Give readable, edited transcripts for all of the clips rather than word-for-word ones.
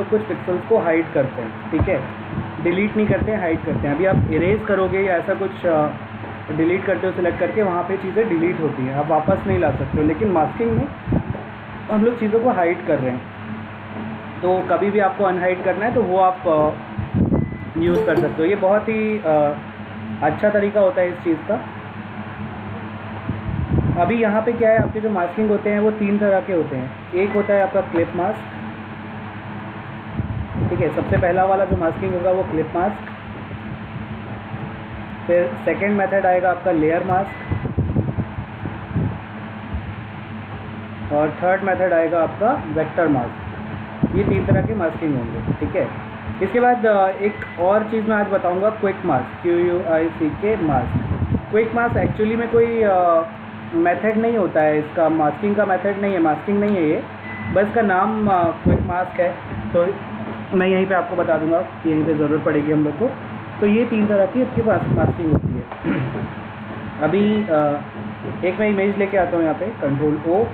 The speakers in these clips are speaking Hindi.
लोग कुछ पिक्सल्स को हाइड करते हैं, ठीक है, डिलीट नहीं करते हैं, हाइड करते हैं। अभी आप इरेज करोगे या ऐसा कुछ डिलीट करते हो सिलेक्ट करके, वहाँ पे चीज़ें डिलीट होती हैं, आप वापस नहीं ला सकते हो। लेकिन मास्किंग में हम लोग चीज़ों को हाइड कर रहे हैं, तो कभी भी आपको अनहाइड करना है तो वो आप यूज़ कर सकते हो। ये बहुत ही अच्छा तरीका होता है इस चीज़ का। अभी यहाँ पे क्या है, आपके जो मास्किंग होते हैं वो 3 तरह के होते हैं। एक होता है आपका क्लिप मास्क, ठीक है, सबसे पहला वाला जो मास्किंग होगा वो क्लिप मास्क। फिर सेकंड मेथड आएगा आपका लेयर मास्क, और थर्ड मेथड आएगा आपका वेक्टर मास्क। ये 3 तरह के मास्किंग होंगे, ठीक है। इसके बाद एक और चीज़ मैं आज बताऊंगा, quick mask, QUICK mask. Quick mask actually में कोई मेथड नहीं होता है, इसका मास्किंग का मेथड नहीं है, मास्किंग नहीं है ये, बस इसका नाम क्विक मास्क है। तो मैं यहीं पे आपको बता दूंगा, यहीं पे ज़रूरत पड़ेगी हम लोग को। तो ये 3 तरह की इसके पास मास्किंग होती है। अभी एक मैं इमेज लेके आता हूँ यहाँ पे, Ctrl+O।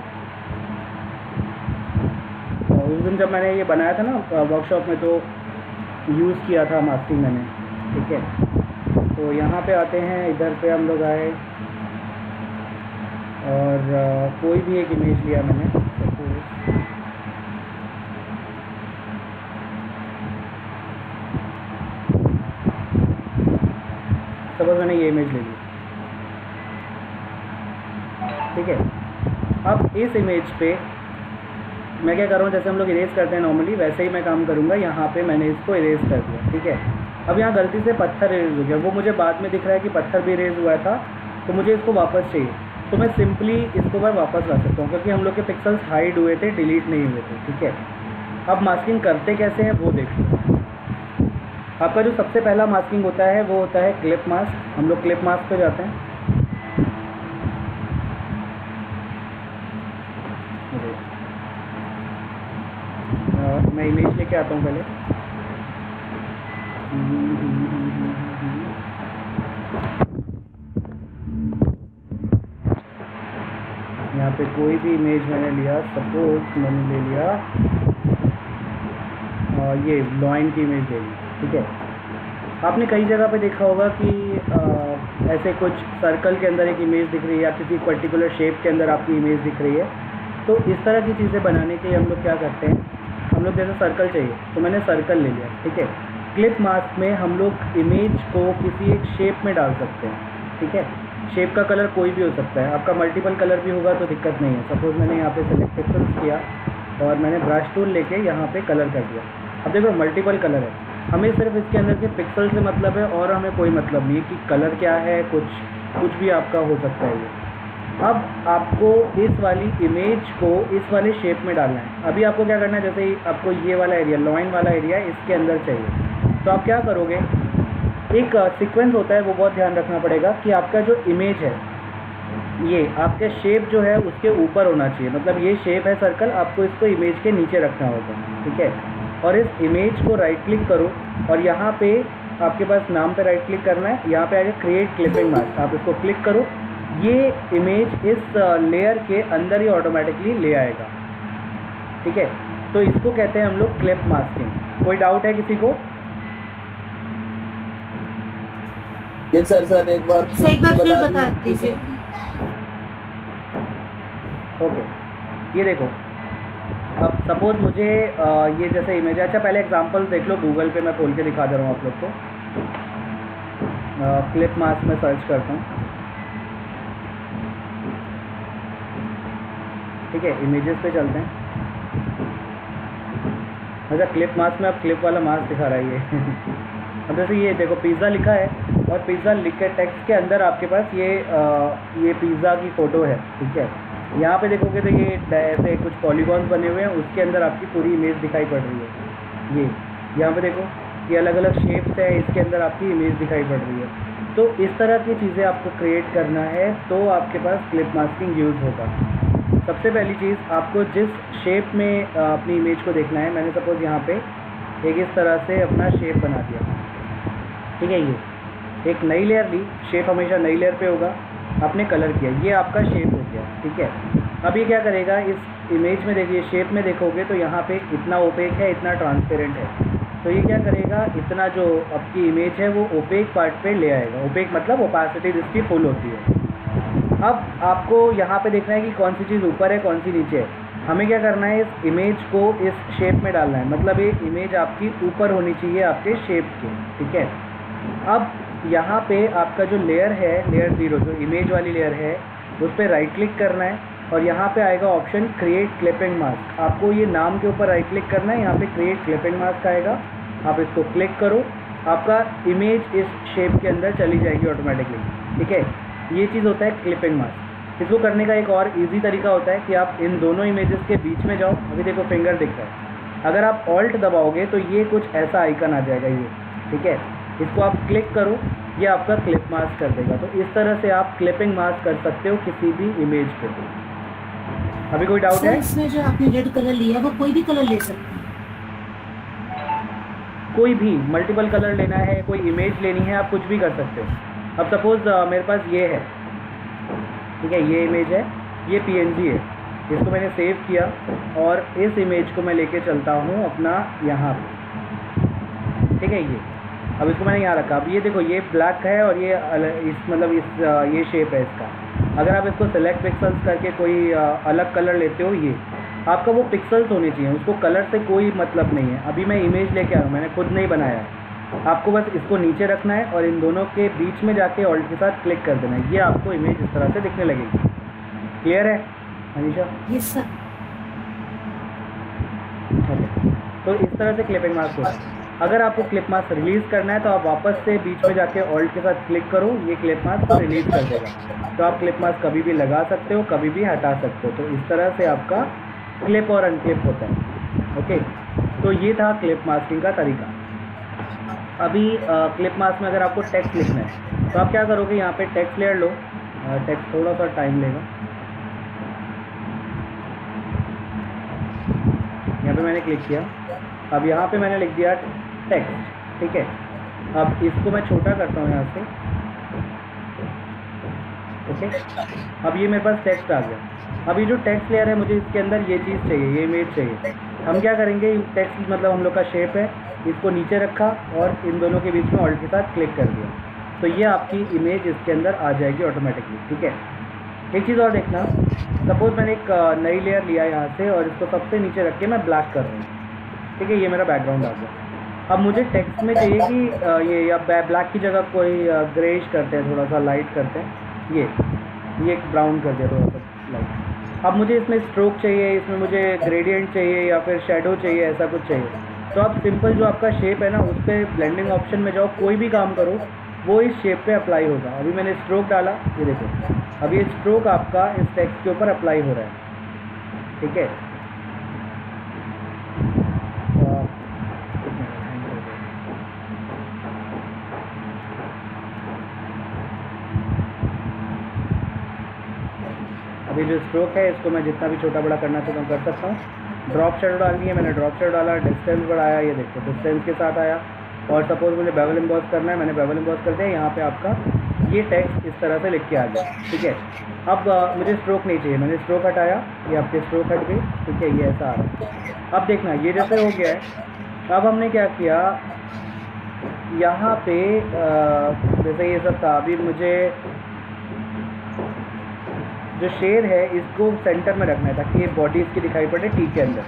उस दिन जब मैंने ये बनाया था ना वर्कशॉप में, तो यूज़ किया था मास्किंग मैंने, ठीक है। तो यहाँ पे आते हैं, इधर पे हम लोग आए और कोई भी एक इमेज लिया मैंने, सपोज मैंने ये इमेज ले ली, ठीक है। अब इस इमेज पे मैं क्या कर रहा हूँ, जैसे हम लोग इरेज करते हैं नॉर्मली, वैसे ही मैं काम करूँगा। यहाँ पे मैंने इसको इरेज कर दिया, ठीक है। अब यहाँ गलती से पत्थर इरेज हो गया, वो मुझे बाद में दिख रहा है कि पत्थर भी इरेज हुआ था, तो मुझे इसको वापस चाहिए। तो मैं सिंपली इसको मैं वापस ला सकता हूँ, क्योंकि हम लोग के पिक्सल्स हाइड हुए थे, डिलीट नहीं हुए थे, ठीक है। अब मास्किंग करते कैसे हैं वो देख लो। आपका जो सबसे पहला मास्किंग होता है वो होता है क्लिप मास्क। हम लोग क्लिप मास्क पे जाते हैं। मैं इमेज लेके आता हूँ पहले। यहाँ पे कोई भी इमेज मैंने लिया, सपोज मैंने ले लिया ये लॉइन की इमेज ले ली, ठीक है। आपने कई जगह पे देखा होगा कि ऐसे कुछ सर्कल के अंदर एक इमेज दिख रही है, या किसी पर्टिकुलर शेप के अंदर आपकी इमेज दिख रही है। तो इस तरह की चीज़ें बनाने के लिए हम लोग क्या करते हैं, हम लोग जैसे सर्कल चाहिए तो मैंने सर्कल ले लिया, ठीक है। क्लिप मास्क में हम लोग इमेज को किसी एक शेप में डाल सकते हैं, ठीक है। शेप का कलर कोई भी हो सकता है, आपका मल्टीपल कलर भी होगा तो दिक्कत नहीं है। सपोज मैंने यहाँ पे सेलेक्ट पिक्सल्स किया और मैंने ब्रश टूल लेके यहाँ पे कलर कर दिया। अब देखो मल्टीपल कलर है, हमें सिर्फ इसके अंदर के पिक्सल से मतलब है, और हमें कोई मतलब नहीं है कि कलर क्या है, कुछ भी आपका हो सकता है ये। अब आपको इस वाली इमेज को इस वाले शेप में डालना है। अभी आपको क्या करना है, जैसे ही आपको ये वाला एरिया, लॉइन वाला एरिया इसके अंदर चाहिए, तो आप क्या करोगे, एक सीक्वेंस होता है, वो बहुत ध्यान रखना पड़ेगा कि आपका जो इमेज है ये आपके शेप जो है उसके ऊपर होना चाहिए। मतलब ये शेप है सर्कल, आपको इसको इमेज के नीचे रखना होगा, ठीक है। और इस इमेज को राइट क्लिक करो और यहाँ पे आपके पास नाम पे राइट क्लिक करना है, यहाँ पे आएगा क्रिएट क्लिपिंग मास्क, आप इसको क्लिक करो। ये इमेज इस लेयर के अंदर ही ऑटोमेटिकली ले आएगा, ठीक है। तो इसको कहते हैं हम लोग क्लिप मास्किंग। कोई डाउट है किसी को? ये सर एक बार फिर बता दीजिए। ओके, ये देखो, अब सपोज मुझे ये जैसे इमेज है। अच्छा पहले एग्जांपल देख लो, गूगल पे मैं खोल के दिखा दे रहा हूँ आप लोग को। क्लिप मास्क में सर्च करता हूँ, ठीक है। इमेजेस पे चलते हैं। अच्छा क्लिप मास्क में अब क्लिप वाला मास्क दिखा रहा है ये अब जैसे ये देखो पिज़्ज़ा लिखा है, और पिज़्ज़ा लिख के टेक्स्ट के अंदर आपके पास ये पिज़्ज़ा की फ़ोटो है, ठीक है। यहाँ पे देखोगे तो ये ऐसे कुछ पॉलीगॉन्स बने हुए हैं, उसके अंदर आपकी पूरी इमेज दिखाई पड़ रही है। ये यहाँ पे देखो, ये अलग अलग शेप्स है, इसके अंदर आपकी इमेज दिखाई पड़ रही है। तो इस तरह की चीज़ें आपको क्रिएट करना है तो आपके पास क्लिप मास्किंग यूज़ होगा। सबसे पहली चीज़, आपको जिस शेप में अपनी इमेज को देखना है, मैंने सपोज़ यहाँ पे एक इस तरह से अपना शेप बना दिया, ठीक है। ये एक नई लेयर ली, शेप हमेशा नई लेयर पे होगा, आपने कलर किया, ये आपका शेप हो गया, ठीक है। अब ये क्या करेगा, इस इमेज में देखिए, शेप में देखोगे तो यहाँ पे इतना ओपेक है, इतना ट्रांसपेरेंट है। तो ये क्या करेगा, इतना जो आपकी इमेज है वो ओपेक पार्ट पे ले आएगा। ओपेक मतलब ओपेसिटी जिसकी फुल होती है। अब आपको यहाँ पे देखना है कि कौन सी चीज़ ऊपर है, कौन सी नीचे है। हमें क्या करना है, इस इमेज को इस शेप में डालना है, मतलब ये इमेज आपकी ऊपर होनी चाहिए आपके शेप के, ठीक है। अब यहाँ पे आपका जो लेयर है, लेयर 0 जो इमेज वाली लेयर है, उस पर राइट क्लिक करना है और यहाँ पे आएगा ऑप्शन क्रिएट क्लिपिंग मास्क। आपको ये नाम के ऊपर राइट क्लिक करना है, यहाँ पे क्रिएट क्लिपिंग मास्क आएगा, आप इसको क्लिक करो, आपका इमेज इस शेप के अंदर चली जाएगी ऑटोमेटिकली, ठीक है। ये चीज़ होता है क्लिपिंग मास्क। इसको करने का एक और इजी तरीका होता है कि आप इन दोनों इमेजेस के बीच में जाओ। अभी देखो फिंगर दिख रहा है, अगर आप ऑल्ट दबाओगे तो ये कुछ ऐसा आइकन आ जाएगा ये, ठीक है। इसको आप क्लिक करो, ये आपका क्लिप मास्क कर देगा। तो इस तरह से आप क्लिपिंग मास्क कर सकते हो किसी भी इमेज पे। अभी कोई डाउट है? इसमें जो आपने रेड कलर लिया वो कोई भी कलर ले सकते हैं? कोई भी मल्टीपल कलर लेना है, कोई इमेज लेनी है, आप कुछ भी कर सकते हो। अब सपोज़ मेरे पास ये है, ठीक है, ये इमेज है, ये PNG है, इसको मैंने सेव किया और इस इमेज को मैं लेके चलता हूँ अपना यहाँ पे, ठीक है। ये अब इसको मैंने यहाँ रखा। अब ये देखो, ये ब्लैक है और ये ये शेप है इसका। अगर आप इसको सेलेक्ट पिक्सल्स करके कोई अलग कलर लेते हो, ये आपका वो पिक्सल्स होने चाहिए, उसको कलर से कोई मतलब नहीं है। अभी मैं इमेज लेके आया हूँ, मैंने खुद नहीं बनाया है। आपको बस इसको नीचे रखना है और इन दोनों के बीच में जाके ऑल्ट के साथ क्लिक कर देना है, ये आपको इमेज इस तरह से दिखने लगेगी। क्लियर है अनीशा? Yes sir. तो इस तरह से क्लिपिंग मास्क होता है। अगर आपको क्लिप मास्क रिलीज़ करना है तो आप वापस से बीच में जाके ऑल्ट के साथ क्लिक करो, ये क्लिप मास्क को रिलीज़ कर देगा। तो आप क्लिप मास्क कभी भी लगा सकते हो, कभी भी हटा सकते हो। तो इस तरह से आपका क्लिप और अनक्लिप होता है। ओके, तो ये था क्लिप मास्किंग का तरीका। अभी क्लिप मास्क में अगर आपको टेक्स्ट लिखना है तो आप क्या करोगे, यहाँ पे टेक्स्ट लेयर लो, टेक्स्ट थोड़ा सा टाइम लेगा। यहाँ पे मैंने क्लिक किया, अब यहाँ पे मैंने लिख दिया टेक्स्ट, ठीक है। अब इसको मैं छोटा करता हूँ यहाँ से, ओके। अब ये मेरे पास टेक्स्ट आ गया। अब ये जो टेक्स्ट लेयर है, मुझे इसके अंदर ये चीज़ चाहिए, ये इमेज चाहिए। हम क्या करेंगे, टेक्स्ट मतलब हम लोग का शेप है, इसको नीचे रखा और इन दोनों के बीच में ऑल्ट के साथ क्लिक कर दिया, तो ये आपकी इमेज इसके अंदर आ जाएगी ऑटोमेटिकली, ठीक है। एक चीज़ और देखना, सपोज़ मैंने एक नई लेयर लिया यहाँ से और इसको सबसे नीचे रख के मैं ब्लैक कर रहा हूँ, ठीक है। ये मेरा बैकग्राउंड आ गया। अब मुझे टेक्स्ट में चाहिए कि ये या ब्लैक की जगह कोई ग्रेइश करते हैं, थोड़ा सा लाइट करते हैं, ये एक ब्राउन कर दिया थोड़ा सा लाइट। अब मुझे इसमें स्ट्रोक चाहिए, इसमें मुझे ग्रेडियंट चाहिए या फिर शेडो चाहिए, ऐसा कुछ चाहिए। तो आप सिंपल जो आपका शेप है ना, उस पर ब्लेंडिंग ऑप्शन में जाओ, कोई भी काम करो वो इस शेप पे अप्लाई होगा। अभी मैंने स्ट्रोक डाला, ये देखो, अब ये स्ट्रोक आपका इस टेक्स्ट के ऊपर अप्लाई हो रहा है, ठीक है। अभी जो स्ट्रोक है इसको मैं जितना भी छोटा बड़ा करना चाहता हूँ कर सकता हूँ। ड्रॉप शेडो डालनी है, मैंने ड्रॉप शेडो डाला, डिस्टेंस बढ़ाया, ये देखो डिस्टेंस के साथ आया। और सपोज मुझे बेवल एम्बॉस करना है, मैंने बेवल एम्बॉस कर दिया। यहाँ पे आपका ये टेक्स्ट इस तरह से लिख के आ गया, ठीक है। अब मुझे स्ट्रोक नहीं चाहिए, मैंने स्ट्रोक हटाया, ये आपकी स्ट्रोक हट गई, ठीक है, ये ऐसा आ रहा है। अब देखना ये जैसे हो गया है। अब हमने क्या किया, यहाँ पे जैसे ये सब था, अभी मुझे जो शेर है इसको सेंटर में रखना है ताकि ये बॉडी इसकी दिखाई पड़े टी के अंदर।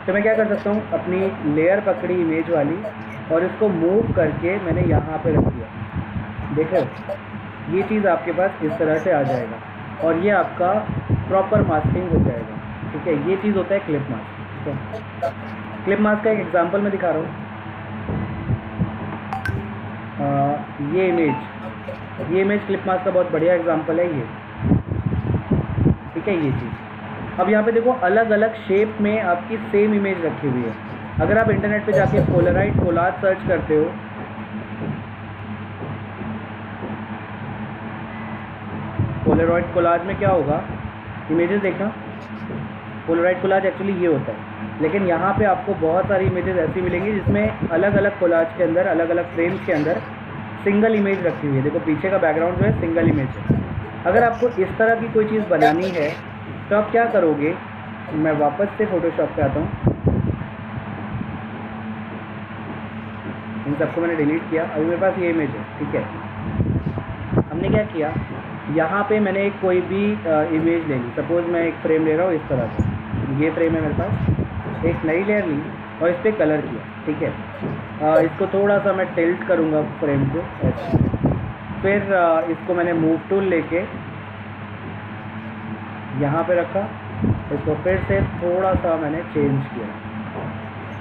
तो मैं क्या कर सकता हूँ, अपनी लेयर पकड़ी इमेज वाली और इसको मूव करके मैंने यहाँ पे रख दिया। देखो ये चीज़ आपके पास इस तरह से आ जाएगा और ये आपका प्रॉपर मास्किंग हो जाएगा, ठीक है। ये चीज़ होता है क्लिप मास्क, ठीक है। क्लिप मास्क का एक एग्जांपल मैं दिखा रहा हूँ। ये इमेज क्लिप मास्क का बहुत बढ़िया एग्जांपल है ये, ठीक है। ये चीज़ अब यहाँ पे देखो अलग अलग शेप में आपकी सेम इमेज रखी हुई है। अगर आप इंटरनेट पे जाके पोलराइड कोलाज सर्च करते हो, पोलराइड कोलाज में क्या होगा, इमेजेस देखना, पोलराइड कोलाज एक्चुअली ये होता है। लेकिन यहाँ पे आपको बहुत सारी इमेजेस ऐसी मिलेंगी जिसमें अलग अलग कोलाज के अंदर, अलग अलग फ्रेम्स के अंदर सिंगल इमेज रखी हुई है। देखो पीछे का बैकग्राउंड जो है सिंगल इमेज है। अगर आपको इस तरह की कोई चीज़ बनानी है तो आप क्या करोगे, मैं वापस से फोटोशॉप पे आता हूँ। इन सबको मैंने डिलीट किया। अभी मेरे पास ये इमेज है, ठीक है। हमने क्या किया, यहाँ पे मैंने एक कोई भी इमेज ले ली। सपोज़ मैं एक फ्रेम ले रहा हूँ इस तरह से, ये फ्रेम है मेरे पास। एक नई लेयर ली और इस पर कलर किया, ठीक है। इसको थोड़ा सा मैं टिल्ट करूँगा फ्रेम को ऐसे। फिर इसको मैंने मूव टूल लेके यहाँ पे रखा, इसको फिर से थोड़ा सा मैंने चेंज किया,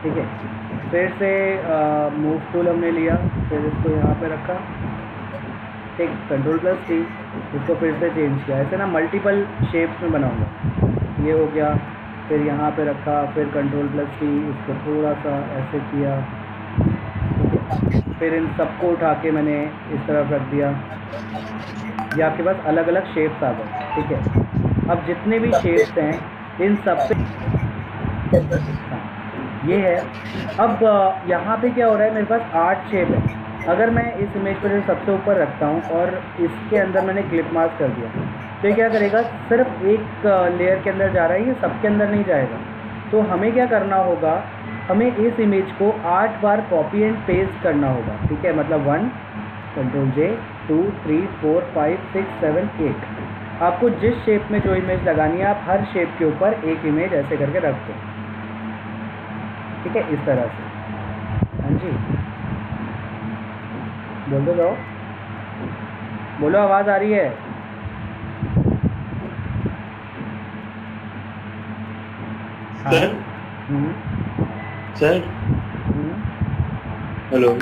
ठीक है। फिर से मूव टूल हमने लिया, फिर इसको यहाँ पे रखा, ठीक, Ctrl+T, इसको फिर से चेंज किया। ऐसे ना मल्टीपल शेप्स में बनाऊंगा। ये हो गया, फिर यहाँ पे रखा, फिर Ctrl+T, इसको थोड़ा सा ऐसे किया, फिर इन सबको उठा के मैंने इस तरफ रख दिया। ये आपके पास अलग अलग शेप्स आ गए, ठीक है। अब जितने भी शेप्स हैं इन सब पे ये है। अब यहाँ पे क्या हो रहा है, मेरे पास 8 शेप है। अगर मैं इस इमेज पर सबसे ऊपर रखता हूँ और इसके अंदर मैंने क्लिप मास्क कर दिया, तो ये क्या करेगा, सिर्फ एक लेयर के अंदर जा रहा है, ये सबके अंदर नहीं जाएगा। तो हमें क्या करना होगा, हमें इस इमेज को 8 बार कॉपी एंड पेस्ट करना होगा, ठीक है। मतलब 1 Ctrl+J 2 3 4 5 6 7 8। आपको जिस शेप में जो इमेज लगानी है, आप हर शेप के ऊपर एक इमेज ऐसे करके रख दो, ठीक है, इस तरह से। हाँ जी, बोल दो जाओ, बोलो, आवाज़ आ रही है? सर सर हेलो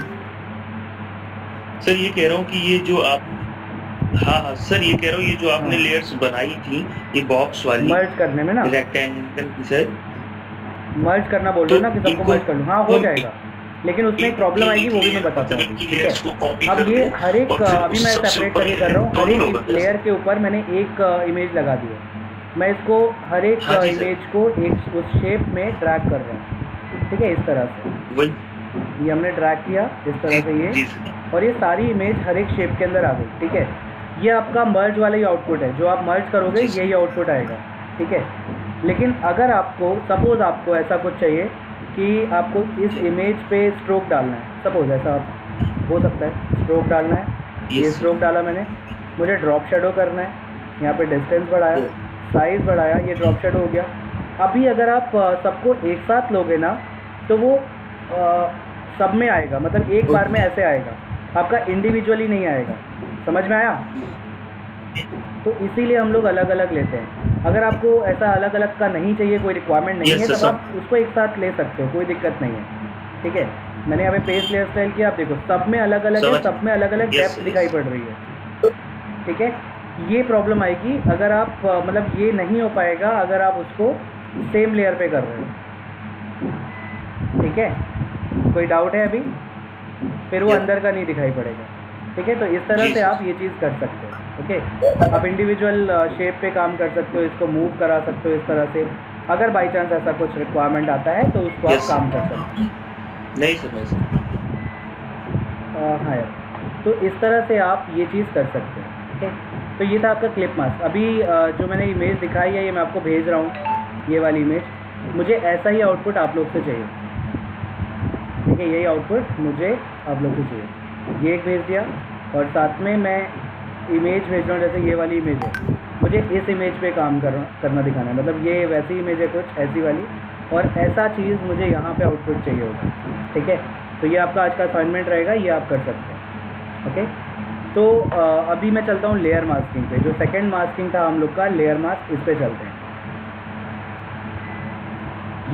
सर ये कह रहा हूँ कि ये जो आप हाँ सर ये कह रहा हूँ, ये जो आपने लेयर्स बनाई थी, ये बॉक्स वाली मर्ज करने में ना, रेक्टेंगल की, सर मर्ज करना बोल रहे हो ना कि सबको मर्ज कर लूँ? हाँ, हो जाएगा, लेकिन उसमें एक प्रॉब्लम आएगी, वो भी मैं बताता हूँ, ठीक है। अब ये हर एक, अभी मैं सेपरेट करके कर रहा हूँ, हर एक लेयर के ऊपर मैंने एक इमेज लगा दी है। मैं इसको हर एक इमेज को एक उस शेप में ड्रैग कर रहा हूँ, ठीक है, इस तरह से। ये हमने ड्रैग किया इस तरह से ये, और ये सारी इमेज हर एक शेप के अंदर आ गई, ठीक है। ये आपका मर्ज वाला ही आउटपुट है, जो आप मर्ज करोगे यही आउटपुट आएगा, ठीक है। लेकिन अगर आपको सपोज़ आपको ऐसा कुछ चाहिए कि आपको इस इमेज पे स्ट्रोक डालना है, सपोज़ ऐसा हो सकता है, स्ट्रोक डालना है, ये स्ट्रोक डाला मैंने, मुझे ड्रॉप शेडो करना है, यहाँ पे डिस्टेंस बढ़ाया, साइज़ बढ़ाया, ये ड्रॉप शेडो हो गया। अभी अगर आप सबको एक साथ लोगे ना, तो वो सब में आएगा, मतलब एक बार में ऐसे आएगा, आपका इंडिविजुअली नहीं आएगा। समझ में आया? तो इसीलिए हम लोग अलग अलग लेते हैं। अगर आपको ऐसा अलग अलग का नहीं चाहिए, कोई रिक्वायरमेंट नहीं है, तो आप उसको एक साथ ले सकते हो, कोई दिक्कत नहीं है, ठीक है। मैंने यहाँ पे पेस्ट लेयर स्टाइल किया, आप देखो सब में अलग अलग है, सब में अलग अलग डेप्थ दिखाई पड़ रही है, ठीक है। ये प्रॉब्लम आएगी अगर आप मतलब ये नहीं हो पाएगा अगर आप उसको सेम लेयर पे कर रहे हो, ठीक है। कोई डाउट है अभी? फिर वो अंदर का नहीं दिखाई पड़ेगा, ठीक है। तो इस तरह से आप ये चीज़ कर सकते हो, ओके। आप इंडिविजुअल शेप पे काम कर सकते हो, इसको मूव करा सकते हो इस तरह से। अगर बाई चांस ऐसा कुछ रिक्वायरमेंट आता है तो उसको आप काम कर सकते हो। नहीं सर, हाँ यार, तो इस तरह से आप ये चीज़ कर सकते हैं, ठीक है। तो ये था आपका क्लिप मास्क। अभी जो मैंने इमेज दिखाई है, ये मैं आपको भेज रहा हूँ, ये वाली इमेज। मुझे ऐसा ही आउटपुट आप लोग से चाहिए, ठीक है। यही आउटपुट मुझे आप लोग से चाहिए। ये एक भेज दिया, और साथ में मैं इमेज भेज रहा हूँ, जैसे ये वाली इमेज है, मुझे इस इमेज पे काम करना दिखाना है। मतलब ये वैसी इमेज है कुछ ऐसी वाली, और ऐसा चीज़ मुझे यहाँ पे आउटपुट चाहिए होगा, ठीक है। तो ये आपका आज का असाइनमेंट रहेगा, ये आप कर सकते हैं, ओके। तो अभी मैं चलता हूँ लेयर मास्किंग पे। जो सेकंड मास्किंग था हम लोग का लेयर मास्क, इस पे चलते हैं।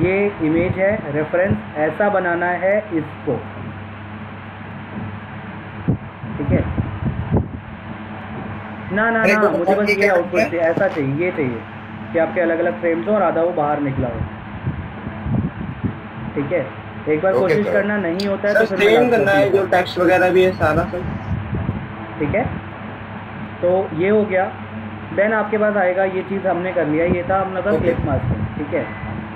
ये इमेज है, रेफरेंस ऐसा बनाना है इसको, ठीक है ना। मुझे बस ये आउटपुट चाहिए, ऐसा चाहिए, ये चाहिए कि आपके अलग अलग फ्रेम्स हो और आधा वो बाहर निकला हो, ठीक है। एक बार कोशिश करना, नहीं होता है तो फिर सेम करना है, जो टेक्स्ट वगैरह भी है सारा सर, ठीक है। तो ये हो गया। देन आपके पास आएगा, ये चीज़ हमने कर लिया, ये था हम लोग का क्लिप मास्क, ठीक है।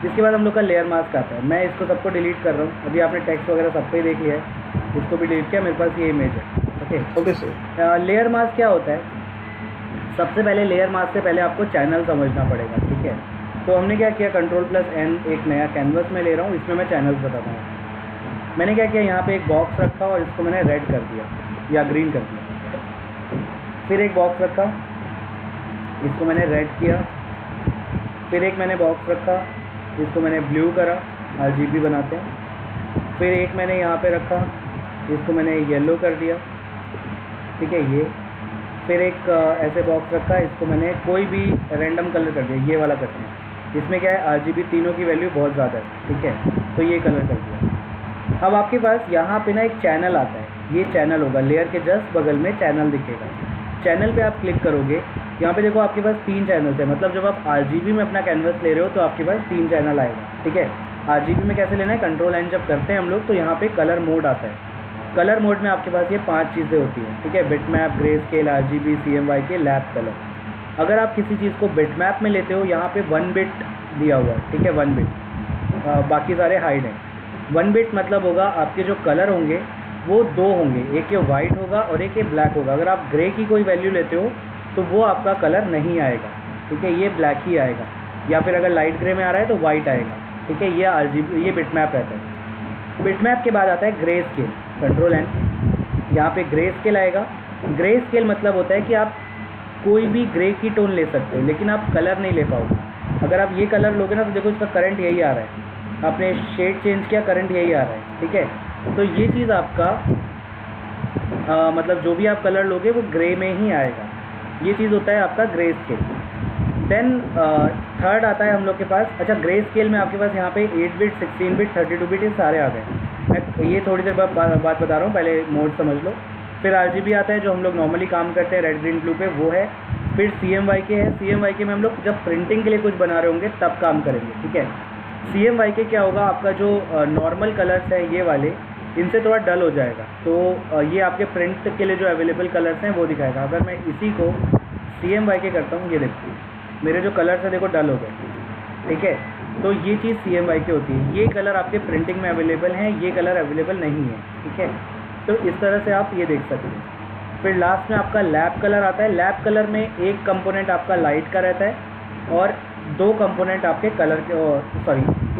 जिसके बाद हम लोग का लेयर मास्क आता है। मैं इसको सबको डिलीट कर रहा हूँ। अभी आपने टेक्स्ट वगैरह सबको ही देख लिया है, इसको भी डिलीट किया। मेरे पास ये इमेज है, ओके सर। लेयर मास्क क्या होता है? सबसे पहले लेयर मास्क से पहले आपको चैनल समझना पड़ेगा, ठीक है। तो हमने क्या किया, Ctrl+N एक नया कैनवस में ले रहा हूँ, इसमें मैं चैनल्स बताता हूँ। मैंने क्या किया, यहाँ पे एक बॉक्स रखा और इसको मैंने रेड कर दिया या ग्रीन कर दिया। फिर एक बॉक्स रखा, इसको मैंने रेड किया। फिर एक मैंने बॉक्स रखा, इसको मैंने ब्लू करा, RGB बनाते हैं। फिर एक मैंने यहाँ पे रखा, इसको मैंने येलो कर दिया, ठीक है ये। फिर एक ऐसे बॉक्स रखा, इसको मैंने कोई भी रैंडम कलर कर दिया, ये वाला करते हैं। इसमें क्या है, RGB तीनों की वैल्यू बहुत ज़्यादा है, ठीक है, तो ये कलर कर दिया। अब आपके पास यहाँ पे ना एक चैनल आता है, ये चैनल होगा, लेयर के जस्ट बगल में चैनल दिखेगा। चैनल पे आप क्लिक करोगे, यहाँ पे देखो आपके पास 3 चैनल्स हैं, मतलब जब आप RGB में अपना कैनवस ले रहे हो तो आपके पास 3 चैनल आएगा, ठीक है। RGB में कैसे लेना है, Ctrl+N जब करते हैं हम लोग तो यहाँ पे कलर मोड आता है। कलर मोड में आपके पास ये 5 चीज़ें होती हैं, ठीक है, bitmap, grey scale, RGB, CMYK, lap colour. अगर आप किसी चीज़ को बिटमैप में लेते हो, यहाँ पे 1 बिट दिया हुआ है, ठीक है, 1 बिट, बाकी सारे हाइड हैं। 1 बिट मतलब होगा आपके जो कलर होंगे वो 2 होंगे, एक ये वाइट होगा और एक ये ब्लैक होगा। अगर आप ग्रे की कोई वैल्यू लेते हो तो वो आपका कलर नहीं आएगा, ठीक है, ये ब्लैक ही आएगा, या फिर अगर लाइट ग्रे में आ रहा है तो वाइट आएगा, ठीक है, ये RGB, ये बिटमैप रहता है। बिटमैप के बाद आता है ग्रे स्केल, Ctrl+N, यहाँ पे ग्रे स्केल आएगा। ग्रे स्केल मतलब होता है कि आप कोई भी ग्रे की टोन ले सकते हो, लेकिन आप कलर नहीं ले पाओगे। अगर आप ये कलर लोगे ना तो देखो इसका करंट यही आ रहा है, आपने शेड चेंज किया, करंट यही आ रहा है, ठीक है। तो ये चीज़ आपका मतलब जो भी आप कलर लोगे वो ग्रे में ही आएगा, ये चीज़ होता है आपका ग्रे स्केल। देन थर्ड आता है हम लोग के पास, अच्छा ग्रे स्केल में आपके पास यहाँ पे 8 बिट, 16 बिट, 32 बिट, ये सारे आ गए। मैं ये थोड़ी देर बाद बात बता रहा हूँ, पहले मोड समझ लो। फिर RGB आता है जो हम लोग नॉर्मली काम करते हैं रेड ग्रीन ब्लू पे, वो है। फिर CMYK है, CMYK में हम लोग जब प्रिंटिंग के लिए कुछ बना रहे होंगे तब काम करेंगे, ठीक है। CMYK क्या होगा, आपका जो नॉर्मल कलर्स हैं ये वाले, इनसे थोड़ा डल हो जाएगा, तो ये आपके प्रिंट के लिए जो अवेलेबल कलर्स हैं वो दिखाएगा। अगर मैं इसी को CMYK करता हूँ, ये देखो मेरे जो कलर्स हैं देखो डल हो गए, ठीक है, तो ये चीज़ CMYK होती है। ये कलर आपके प्रिंटिंग में अवेलेबल हैं, ये कलर अवेलेबल नहीं है, ठीक है, तो इस तरह से आप ये देख सकते हैं। फिर लास्ट में आपका लैप कलर आता है। लैप कलर में एक कंपोनेंट आपका लाइट का रहता है और 2 कंपोनेंट आपके कलर के,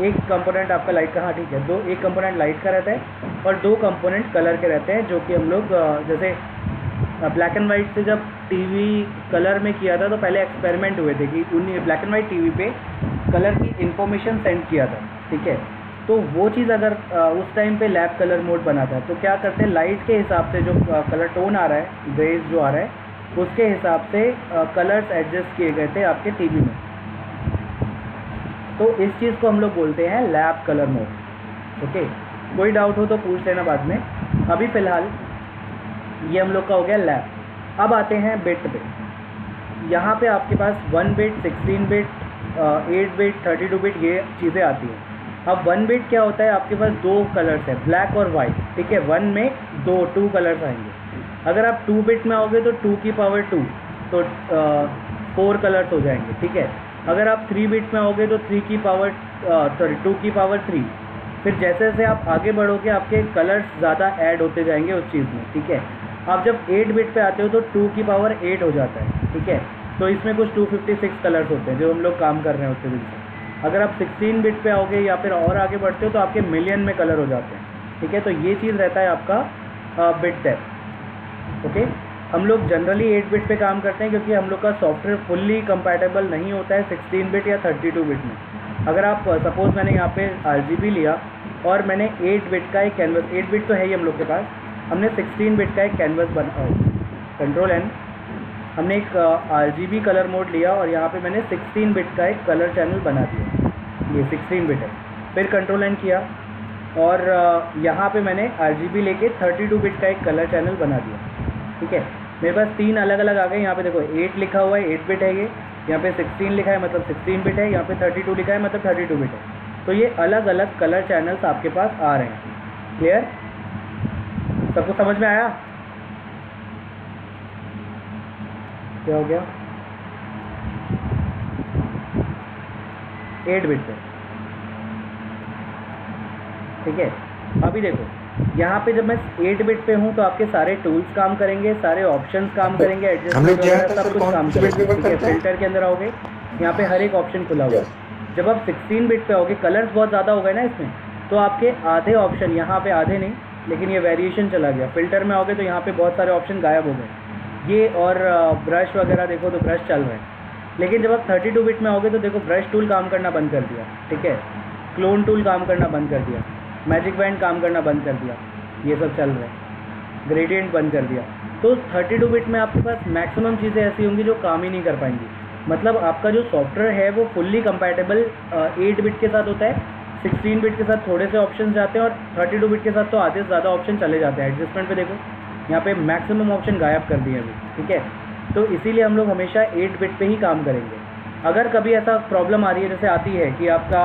एक कंपोनेंट आपका लाइट का, हाँ ठीक है, एक कंपोनेंट लाइट का रहता है और 2 कंपोनेंट कलर के रहते हैं, जो कि हम लोग जैसे ब्लैक एंड वाइट से जब टीवी कलर में किया था तो पहले एक्सपेरिमेंट हुए थे कि उन्हें ब्लैक एंड वाइट टीवी पे कलर की इन्फॉर्मेशन सेंड किया था, ठीक है। तो वो चीज़ अगर उस टाइम पे लैप कलर मोड बना था तो क्या करते हैं, लाइट के हिसाब से जो कलर टोन आ रहा है, ग्रेज जो आ रहा है, उसके हिसाब से कलर्स एडजस्ट किए गए थे आपके टीवी में। तो इस चीज़ को हम लोग बोलते हैं लैप कलर मोड, ओके। कोई डाउट हो तो पूछ लेना बाद में। अभी फ़िलहाल ये हम लोग का हो गया लैप। अब आते हैं बिट पे। यहाँ पे आपके पास 1 बिट, 16 बिट, 8 बिट, 32 बिट, ये चीज़ें आती हैं। अब 1 बिट क्या होता है, आपके पास 2 कलर्स हैं, ब्लैक और वाइट, ठीक है। 1 में 2 कलर्स आएंगे। अगर आप 2 बिट में आओगे तो 2 की पावर 2, तो 4 कलर्स हो जाएंगे, ठीक है। अगर आप 3 बिट में आओगे तो 2 की पावर 3। फिर जैसे जैसे आप आगे बढ़ोगे आपके कलर्स ज़्यादा ऐड होते जाएंगे उस चीज़ में, ठीक है। आप जब 8 बिट पे आते हो तो 2 की पावर 8 हो जाता है, ठीक है। तो इसमें कुछ 256 कलर्स होते हैं जो हम लोग काम कर रहे हैं उससे दिन से। अगर आप 16 बिट पे आओगे या फिर और आगे बढ़ते हो तो आपके मिलियन में कलर हो जाते हैं, ठीक है। तो ये चीज़ रहता है आपका बिट डेप्थ, ओके। हम लोग जनरली 8 बिट पे काम करते हैं क्योंकि हम लोग का सॉफ्टवेयर फुल्ली कंपैटिबल नहीं होता है 16 बिट या 32 बिट में। अगर आप सपोज़ मैंने यहाँ पे RGB लिया और मैंने 8 बिट का एक कैनवस, 8 बिट तो है ही हम लोग के पास, हमने 16 बिट का एक कैनवस बना, Ctrl+N, हमने एक RGB कलर मोड लिया और यहाँ पे मैंने 16 बिट का एक कलर चैनल बना दिया, ये 16 बिट है। फिर Ctrl+N किया और यहाँ पे मैंने RGB लेके 32 बिट का एक कलर चैनल बना दिया, ठीक है। मेरे पास 3 अलग अलग आ गए। यहाँ पे देखो 8 लिखा हुआ है, 8 बिट है ये, यहाँ पे 16 लिखा है मतलब 16 बिट है, यहाँ पे 32 लिखा है मतलब 32 बिट है। तो ये अलग अलग कलर चैनल्स आपके पास आ रहे हैं। क्लियर, सबको समझ में आया? क्या हो गया? 8 बिट पे, ठीक है। अभी देखो यहाँ पे जब मैं 8 बिट पे हूँ तो आपके सारे टूल्स काम करेंगे, सारे ऑप्शंस काम करेंगे, एडजस्टमेंट वगैरह सब कुछ काम करेंगे, ठीक है। फिल्टर के अंदर आओगे, यहाँ पे हर एक ऑप्शन खुला हुआ है, जब आप 16 बिट पे आओगे, कलर्स बहुत ज़्यादा हो गए ना इसमें, तो आपके आधे ऑप्शन यहाँ पे, आधे नहीं लेकिन ये वेरिएशन चला गया। फ़िल्टर में आओगे तो यहाँ पे बहुत सारे ऑप्शन गायब हो गए ये, और ब्रश वगैरह देखो तो ब्रश चल रहे हैं। लेकिन जब आप 32 बिट में आओगे तो देखो ब्रश टूल काम करना बंद कर दिया, ठीक है, क्लोन टूल काम करना बंद कर दिया, मैजिक बैंड काम करना बंद कर दिया, ये सब चल रहा है, ग्रेडियंट बंद कर दिया। तो 32 बिट में आपके पास मैक्सिमम चीज़ें ऐसी होंगी जो काम ही नहीं कर पाएंगी। मतलब आपका जो सॉफ्टवेयर है वो फुल्ली कंपैटिबल 8 बिट के साथ होता है, 16 बिट के साथ थोड़े से ऑप्शन जाते हैं, और 32 बिट के साथ तो आधे से ज़्यादा ऑप्शन चले जाते हैं। एडजस्टमेंट पे देखो, यहाँ पे मैक्सिमम ऑप्शन गायब कर दिए अभी, ठीक है। तो इसीलिए हम लोग हमेशा 8 बिट पे ही काम करेंगे। अगर कभी ऐसा प्रॉब्लम आ रही है, जैसे आती है कि आपका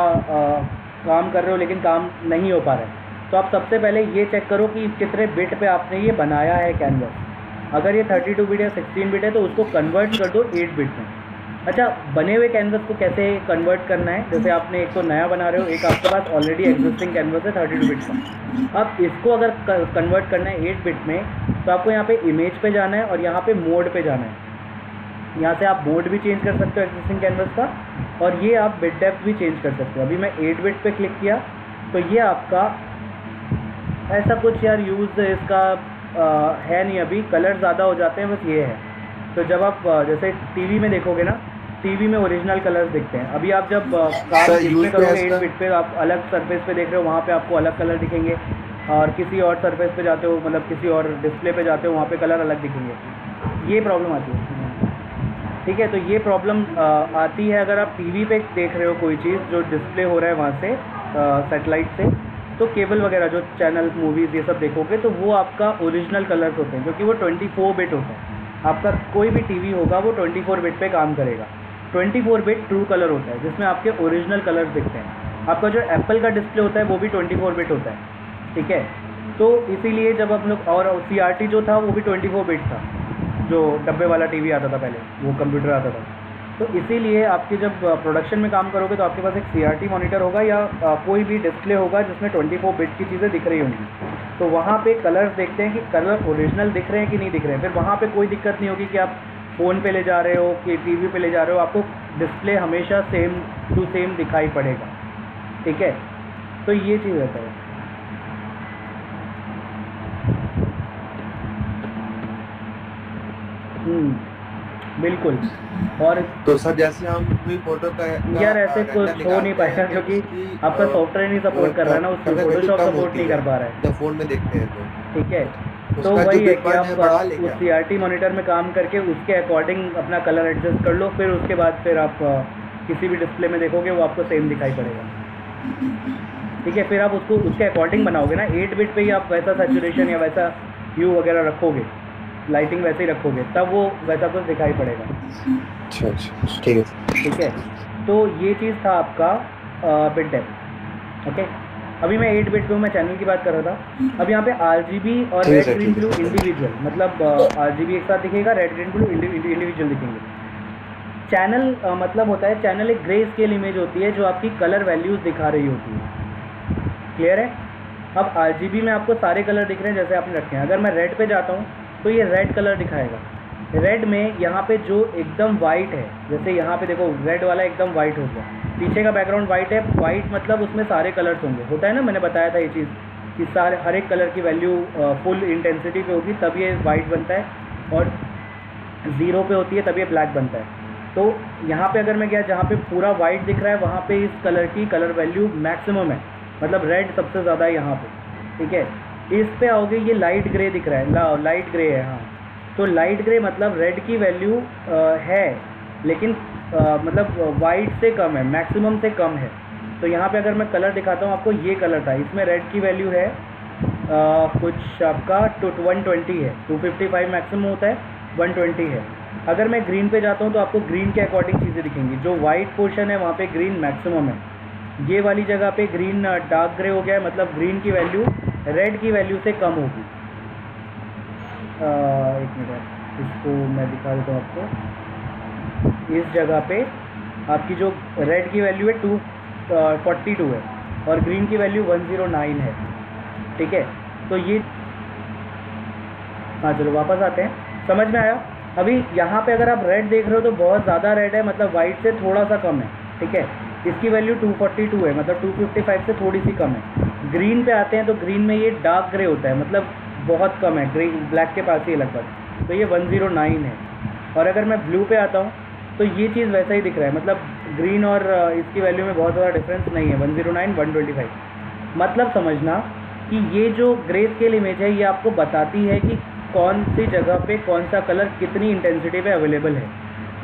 काम कर रहे हो लेकिन काम नहीं हो पा रहा है, तो आप सबसे पहले ये चेक करो कि कितने बिट पे आपने ये बनाया है कैनवस। अगर ये 32 बिट या 16 बिट है तो उसको कन्वर्ट कर दो 8 बिट में। अच्छा, बने हुए कैनवस को कैसे कन्वर्ट करना है, जैसे आपने एक तो नया बना रहे हो, एक आपके पास ऑलरेडी एग्जिस्टिंग कैनवस है 32 बिट का। अब इसको अगर कन्वर्ट करना है 8 बिट में, तो आपको यहाँ पे इमेज पे जाना है और यहाँ पे मोड पे जाना है। यहाँ से आप मोड भी चेंज कर सकते हो एग्जिस्टिंग कैनवस का, और ये आप बिट डेप्थ भी चेंज कर सकते हो। अभी मैं 8 बिट पे क्लिक किया तो ये आपका ऐसा कुछ यार यूज़ इसका है नहीं, अभी कलर ज़्यादा हो जाते हैं, बस ये है। तो जब आप जैसे टीवी में देखोगे ना, टीवी में ओरिजिनल कलर्स दिखते हैं। अभी आप जब काम डिस्प्ले करोगे 8 बिट पे, आप अलग सरफेस पे देख रहे हो, वहाँ पे आपको अलग कलर दिखेंगे, और किसी और सरफेस पे जाते हो, मतलब किसी और डिस्प्ले पे जाते हो, वहाँ पे कलर अलग दिखेंगे। ये प्रॉब्लम आती है, ठीक है। तो ये प्रॉब्लम आती है अगर आप टीवी पे देख रहे हो कोई चीज़ जो डिस्प्ले हो रहा है वहाँ से सेटेलाइट से, तो केबल वगैरह जो चैनल मूवीज़ ये सब देखोगे तो वो आपका ओरिजिनल कलर्स होते हैं, क्योंकि वो 24 बिट होता है। आपका कोई भी टीवी होगा वो 24 बिट पे काम करेगा। 24 बिट ट्रू कलर होता है जिसमें आपके ओरिजिनल कलर्स दिखते हैं। आपका जो एप्पल का डिस्प्ले होता है वो भी 24 बिट होता है, ठीक है। तो इसीलिए जब हम लोग, और CRT जो था वो भी 24 बिट था, जो डब्बे वाला टीवी आता था पहले, वो कंप्यूटर आता था। तो इसीलिए आपके जब प्रोडक्शन में काम करोगे तो आपके पास एक CRT मॉनिटर होगा या कोई भी डिस्प्ले होगा जिसमें 24 बिट की चीज़ें दिख रही होंगी। तो वहाँ पे कलर्स देखते हैं कि कलर ओरिजिनल दिख रहे हैं कि नहीं दिख रहे हैं। फिर वहाँ पे कोई दिक्कत नहीं होगी कि आप फ़ोन पे ले जा रहे हो कि टीवी पे ले जा रहे हो, आपको डिस्प्ले हमेशा सेम टू सेम दिखाई पड़ेगा, ठीक है। तो ये चीज़ रहता है। बिल्कुल। और तो सर जैसे हम कोई फोटो का यार ऐसे कुछ हो नहीं पाएगा क्योंकि आपका सॉफ्टवेयर नहीं सपोर्ट कर रहा है ना, उसको फोटोशॉप सपोर्ट नहीं कर पा रहा है जब फोन में देखते हैं तो, ठीक है। तो वही है कि आप उस CRT मॉनिटर में काम करके उसके अकॉर्डिंग अपना कलर एडजस्ट कर लो, फिर उसके बाद फिर आप किसी भी डिस्प्ले में देखोगे वो आपको सेम दिखाई पड़ेगा, ठीक है। फिर आप उसको उसके अकॉर्डिंग बनाओगे ना, 8 बिट पे ही आप वैसा सैचुरेशन या वैसा ह्यू वगैरह रखोगे, लाइटिंग वैसे ही रखोगे, तब वो वैसा कुछ दिखाई पड़ेगा। अच्छा, ठीक है, ठीक है। तो ये चीज़ था आपका बिट डेप्थ, ओके। अभी मैं 8 बिट पे हूँ, मैं चैनल की बात कर रहा था। अब यहाँ पे RGB और रेड ग्रीन ब्लू इंडिविजुअल, मतलब RGB एक साथ दिखेगा, रेड ग्रीन ब्लू इंडिविजुअल दिखेंगे। चैनल मतलब होता है, चैनल एक ग्रे स्केल इमेज होती है जो आपकी कलर वैल्यूज़ दिखा रही होती है, क्लियर है। अब RGB में आपको सारे कलर दिख रहे हैं जैसे आपने रखे हैं। अगर मैं रेड पे जाता हूँ तो ये रेड कलर दिखाएगा। रेड में यहाँ पे जो एकदम वाइट है, जैसे यहाँ पे देखो रेड वाला एकदम वाइट हो गया, पीछे का बैकग्राउंड वाइट है, वाइट मतलब उसमें सारे कलर्स होंगे, होता है ना, मैंने बताया था ये चीज़ कि सारे हर एक कलर की वैल्यू फुल इंटेंसिटी पे होगी तब ये वाइट बनता है, और 0 पे होती है तब ये ब्लैक बनता है। तो यहाँ पे अगर मैं गया जहाँ पे पूरा वाइट दिख रहा है वहाँ पे इस कलर की कलर वैल्यू मैक्सिमम है, मतलब रेड सबसे ज़्यादा है यहाँ पे, ठीक है। इस पे आओगे ये लाइट ग्रे दिख रहा है, लाइट ग्रे है, हाँ। तो लाइट ग्रे मतलब रेड की वैल्यू है लेकिन मतलब वाइट से कम है, मैक्सिमम से कम है। तो यहाँ पे अगर मैं कलर दिखाता हूँ आपको, ये कलर था, इसमें रेड की वैल्यू है कुछ आपका 120 है, 255 मैक्सिमम होता है, 120 है। अगर मैं ग्रीन पे जाता हूँ तो आपको ग्रीन के अकॉर्डिंग चीज़ें दिखेंगी, जो वाइट पोर्शन है वहाँ पे ग्रीन मैक्सिमम है, ये वाली जगह पे ग्रीन डार्क ग्रे हो गया है, मतलब ग्रीन की वैल्यू रेड की वैल्यू से कम होगी। एक मिनट, इसको मैं दिखा देता हूँ आपको। इस जगह पे आपकी जो रेड की वैल्यू है 242 है और ग्रीन की वैल्यू 109 है, ठीक है। तो ये, हाँ चलो वापस आते हैं, समझ में आया। अभी यहाँ पे अगर आप रेड देख रहे हो तो बहुत ज़्यादा रेड है, मतलब वाइट से थोड़ा सा कम है, ठीक है। इसकी वैल्यू 242 है, मतलब 255 से थोड़ी सी कम है। ग्रीन पे आते हैं तो ग्रीन में ये डार्क ग्रे होता है, मतलब बहुत कम है, ग्रे ब्लैक के पास ही है लगभग, तो ये 109 है। और अगर मैं ब्लू पे आता हूँ तो ये चीज़ वैसा ही दिख रहा है, मतलब ग्रीन और इसकी वैल्यू में बहुत ज़्यादा डिफरेंस नहीं है, 109 125। मतलब समझना कि ये जो ग्रे स्केल इमेज है ये आपको बताती है कि कौन सी जगह पे कौन सा कलर कितनी इंटेंसिटी पे अवेलेबल है।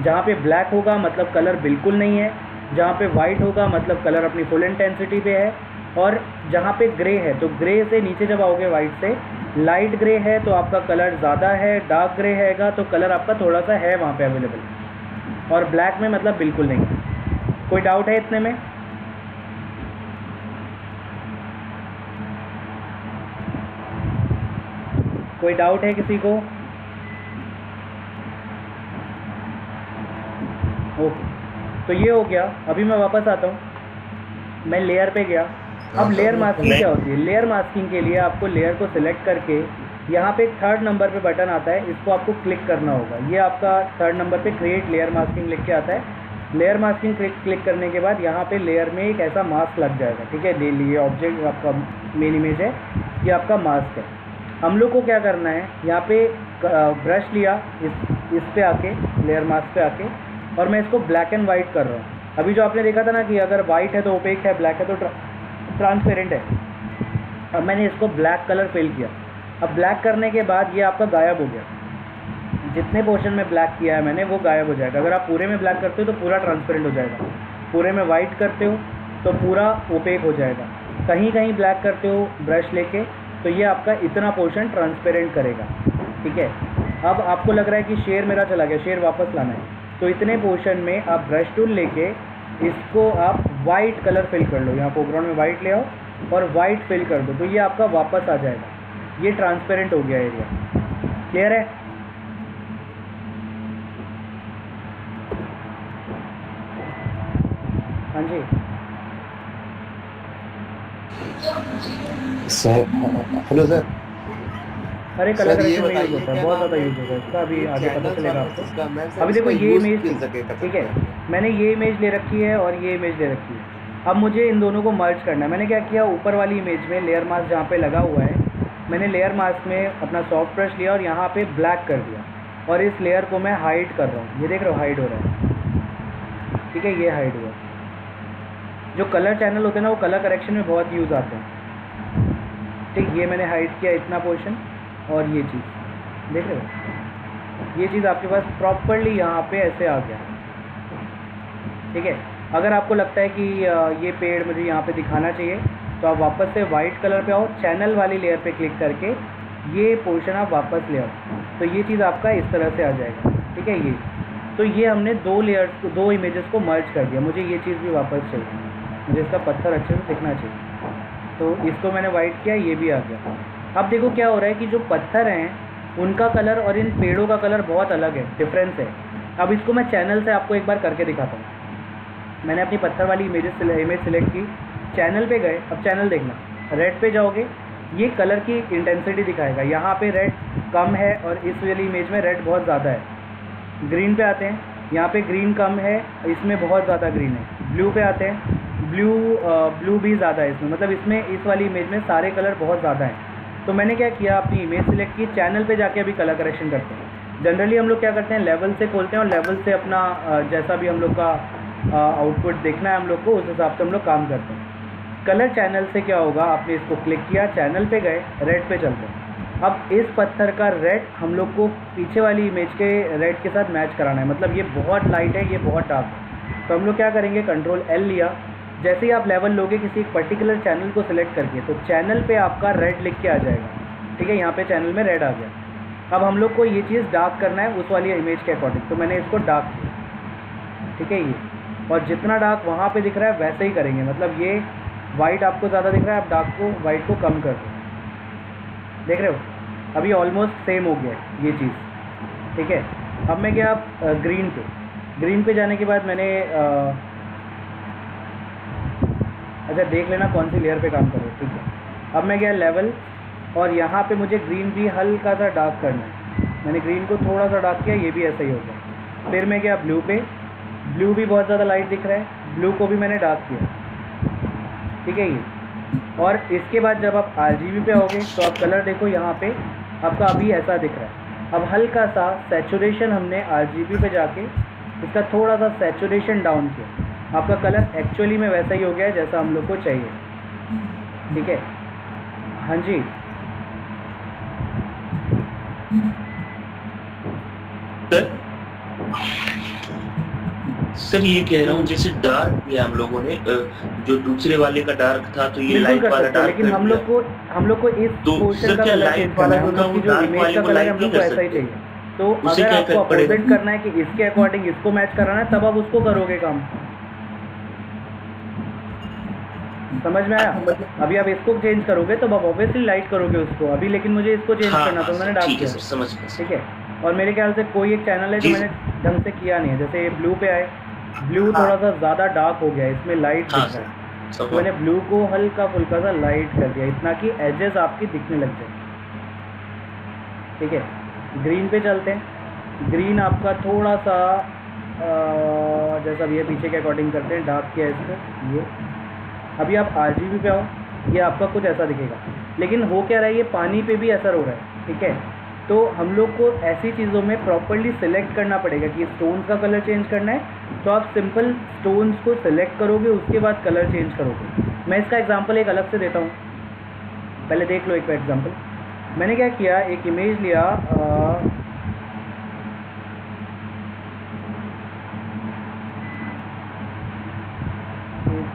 जहाँ पे ब्लैक होगा मतलब कलर बिल्कुल नहीं है, जहाँ पे वाइट होगा मतलब कलर अपनी फुल इंटेंसिटी पे है, और जहाँ पे ग्रे है तो ग्रे से नीचे जब आओगे वाइट से, लाइट ग्रे है तो आपका कलर ज़्यादा है, डार्क ग्रे हैगा तो कलर आपका थोड़ा सा है वहाँ पे अवेलेबल, और ब्लैक में मतलब बिल्कुल नहीं। कोई डाउट है इतने में? कोई डाउट है किसी को? ओके, तो ये हो गया। अभी मैं वापस आता हूँ, मैं लेयर पे गया। अब लेयर मास्किंग क्या होती है? लेयर मास्किंग के लिए आपको लेयर को सिलेक्ट करके यहाँ पे 3rd नंबर पे बटन आता है, इसको आपको क्लिक करना होगा। ये आपका 3rd नंबर पे क्रिएट लेयर मास्किंग लिख के आता है। लेयर मास्किंग क्लिक करने के बाद यहाँ पे लेयर में एक ऐसा मास्क लग जाएगा, ठीक है। डेली ये ऑब्जेक्ट आपका मेन इमेज है, ये आपका मास्क है। हम लोग को क्या करना है, यहाँ पे ब्रश लिया, इस पे आके लेयर मास्क पे आके, और मैं इसको ब्लैक एंड वाइट कर रहा हूँ। अभी जो आपने देखा था ना कि अगर वाइट है तो ओपेक है, ब्लैक है तो ट्रांसपेरेंट है। अब मैंने इसको ब्लैक कलर फिल किया। अब ब्लैक करने के बाद ये आपका गायब हो गया। जितने पोर्शन में ब्लैक किया है मैंने वो गायब हो जाएगा। अगर आप पूरे में ब्लैक करते हो तो पूरा ट्रांसपेरेंट हो जाएगा, पूरे में वाइट करते हो तो पूरा ओपेक हो जाएगा, कहीं कहीं ब्लैक करते हो ब्रश लेके तो ये आपका इतना पोर्शन ट्रांसपेरेंट करेगा, ठीक है। अब आपको लग रहा है कि शेयर मेरा चला गया, शेयर वापस लाना है, तो इतने पोर्शन में आप ब्रश टूल लेके इसको आप वाइट कलर फिल कर लो। यहाँ फोरग्राउंड में वाइट ले आओ और वाइट फिल कर दो, तो ये आपका वापस आ जाएगा। ये ट्रांसपेरेंट हो गया एरिया। क्लियर है? हाँ जी सर। Hello sir. अरे कलर सर, ये करेक्शन में यूज बताइए होता है, क्या बहुत हम ज़्यादा यूज होता है इसका, अभी आगे पता चैनल चलेगा वाला आपको। इसका मैं अभी देखो ये इमेज, ठीक ठीक है, मैंने ये इमेज ले रखी है और ये इमेज ले रखी है। अब मुझे इन दोनों को मर्ज करना है। मैंने क्या किया, ऊपर वाली इमेज में लेयर मास्क जहाँ पे लगा हुआ है, मैंने लेयर मास्क में अपना सॉफ्ट ब्रश लिया और यहाँ पे ब्लैक कर दिया, और इस लेयर को मैं हाइड कर रहा हूँ। ये देख रहे हो, हाइड हो रहा है, ठीक है, ये हाइड हुआ। जो कलर चैनल होते हैं ना वो कलर करेक्शन में बहुत यूज़ आते हैं, ठीक। ये मैंने हाइड किया इतना पोर्शन, और ये चीज़ देख रहे हो, ये चीज़ आपके पास प्रॉपरली यहाँ पे ऐसे आ गया, ठीक है। अगर आपको लगता है कि ये पेड़ मुझे यहाँ पे दिखाना चाहिए तो आप वापस से वाइट कलर पे आओ, चैनल वाली लेयर पे क्लिक करके ये पोर्शन आप वापस ले आओ, तो ये चीज़ आपका इस तरह से आ जाएगा, ठीक है। ये तो ये हमने दो लेयर्स को, दो इमेजेस को मर्ज कर दिया। मुझे ये चीज़ भी वापस चाहिए, मुझे इसका पत्थर अच्छे से दिखना चाहिए, तो इसको मैंने वाइट किया, ये भी आ गया। अब देखो क्या हो रहा है कि जो पत्थर हैं उनका कलर और इन पेड़ों का कलर बहुत अलग है, डिफरेंस है। अब इसको मैं चैनल से आपको एक बार करके दिखाता हूँ। मैंने अपनी पत्थर वाली इमेज सिलेक्ट की, चैनल पे गए। अब चैनल देखना, रेड पे जाओगे, ये कलर की इंटेंसिटी दिखाएगा। यहाँ पे रेड कम है और इस वाली इमेज में रेड बहुत ज़्यादा है। ग्रीन पे आते हैं, यहाँ पे ग्रीन कम है, इसमें बहुत ज़्यादा ग्रीन है। ब्लू पे आते हैं, ब्लू भी ज़्यादा है इसमें, मतलब इसमें इस वाली इमेज में सारे कलर बहुत ज़्यादा हैं। तो मैंने क्या किया, अपनी इमेज सिलेक्ट की, चैनल पे जाके अभी कलर करेक्शन करते हैं। जनरली हम लोग क्या करते हैं, लेवल से खोलते हैं और लेवल से अपना जैसा भी हम लोग का आउटपुट देखना है हम लोग को, उस हिसाब से हम लोग काम करते हैं। कलर चैनल से क्या होगा, आपने इसको क्लिक किया, चैनल पे गए, रेड पे चलते हैं। अब इस पत्थर का रेड हम लोग को पीछे वाली इमेज के रेड के साथ मैच कराना है, मतलब ये बहुत लाइट है, ये बहुत डार्क है। तो हम लोग क्या करेंगे, कंट्रोल एल लिया, जैसे ही आप लेवल लोगे किसी एक पर्टिकुलर चैनल को सिलेक्ट करके, तो चैनल पे आपका रेड लिख के आ जाएगा, ठीक है। यहाँ पे चैनल में रेड आ गया। अब हम लोग को ये चीज़ डार्क करना है उस वाली इमेज के अकॉर्डिंग, तो मैंने इसको डार्क किया, ठीक है। ये और जितना डार्क वहाँ पे दिख रहा है वैसे ही करेंगे, मतलब ये वाइट आपको ज़्यादा दिख रहा है, आप डार्क को, वाइट को कम कर दो, देख रहे हो। अभी ऑलमोस्ट सेम हो गया है ये चीज़, ठीक है। अब मैं गया ग्रीन पे जाने के बाद मैंने अच्छा देख लेना कौन सी लेयर पे काम करो, ठीक है। अब मैं गया लेवल, और यहाँ पे मुझे ग्रीन भी हल्का सा डार्क करना है। मैंने ग्रीन को थोड़ा सा डार्क किया, ये भी ऐसा ही हो गया। फिर मैं गया ब्लू ब्लू भी बहुत ज़्यादा लाइट दिख रहा है, ब्लू को भी मैंने डार्क किया, ठीक है ये। और इसके बाद जब आप RGB पे आओगे तो आप कलर देखो यहाँ पे आपका अभी ऐसा दिख रहा है। अब हल्का सा सैचुरेशन हमने RGB पे जाके इसका थोड़ा सा सैचुरेशन डाउन किया, आपका कलर एक्चुअली में वैसा ही हो गया है जैसा हम लोग को चाहिए, ठीक है। हाँ जी, सर ये कह रहा हूँ जैसे डार्क किया हम लोगों ने, जो दूसरे वाले का डार्क था तो ये बिल्कुल लाइट कर वाला सकते हो, डार्क लेकिन कर हम दिया। लोग को इस तो पोर्शन सर का क्या कलर लाइट चेंज करना वाला है, हम होगा लोग की वो जो डार्क इमेज वाले का को कलर है लाइट हम नहीं लोग को कर ऐसा ही सकते? चाहिए। तो उसे अगर क्या आपको फर्क पड़ेगा? अपोजिट करना है कि इसके अकॉर्डिंग इसको मैच कराना है, तब आप उसको करोगे काम, समझ में आया? अभी आप इसको चेंज करोगे तो आप ऑब्वियसली लाइट करोगे उसको, अभी लेकिन मुझे इसको चेंज हाँ करना हाँ तो मैंने सर, डार्क ठीक है किया, सर, समझ गया सर। ठीक है। और मेरे ख्याल से कोई एक चैनल है जो जी मैंने ढंग से किया नहीं है, जैसे ये ब्लू पे आए, ब्लू हाँ। थोड़ा सा ज़्यादा डार्क हो गया है, इसमें लाइट हाँ दिख रहा है, सर, तो समझ। मैंने ब्लू को हल्का फुल्का सा लाइट कर दिया, इतना कि एजेस आपकी दिखने लग जाए, ठीक है। ग्रीन पे चलते हैं। ग्रीन आपका थोड़ा सा जैसा भी है पीछे के अकॉर्डिंग करते हैं, डार्क किया इसको ये। अभी आप RGB पे आओ, ये आपका कुछ ऐसा दिखेगा, लेकिन हो क्या रहा है, ये पानी पे भी असर हो रहा है, ठीक है। तो हम लोग को ऐसी चीज़ों में प्रॉपर्ली सिलेक्ट करना पड़ेगा कि स्टोन्स का कलर चेंज करना है, तो आप सिंपल स्टोन्स को सिलेक्ट करोगे, उसके बाद कलर चेंज करोगे। मैं इसका एग्जांपल एक अलग से देता हूँ, पहले देख लो एक एग्जांपल। मैंने क्या किया, एक इमेज लिया,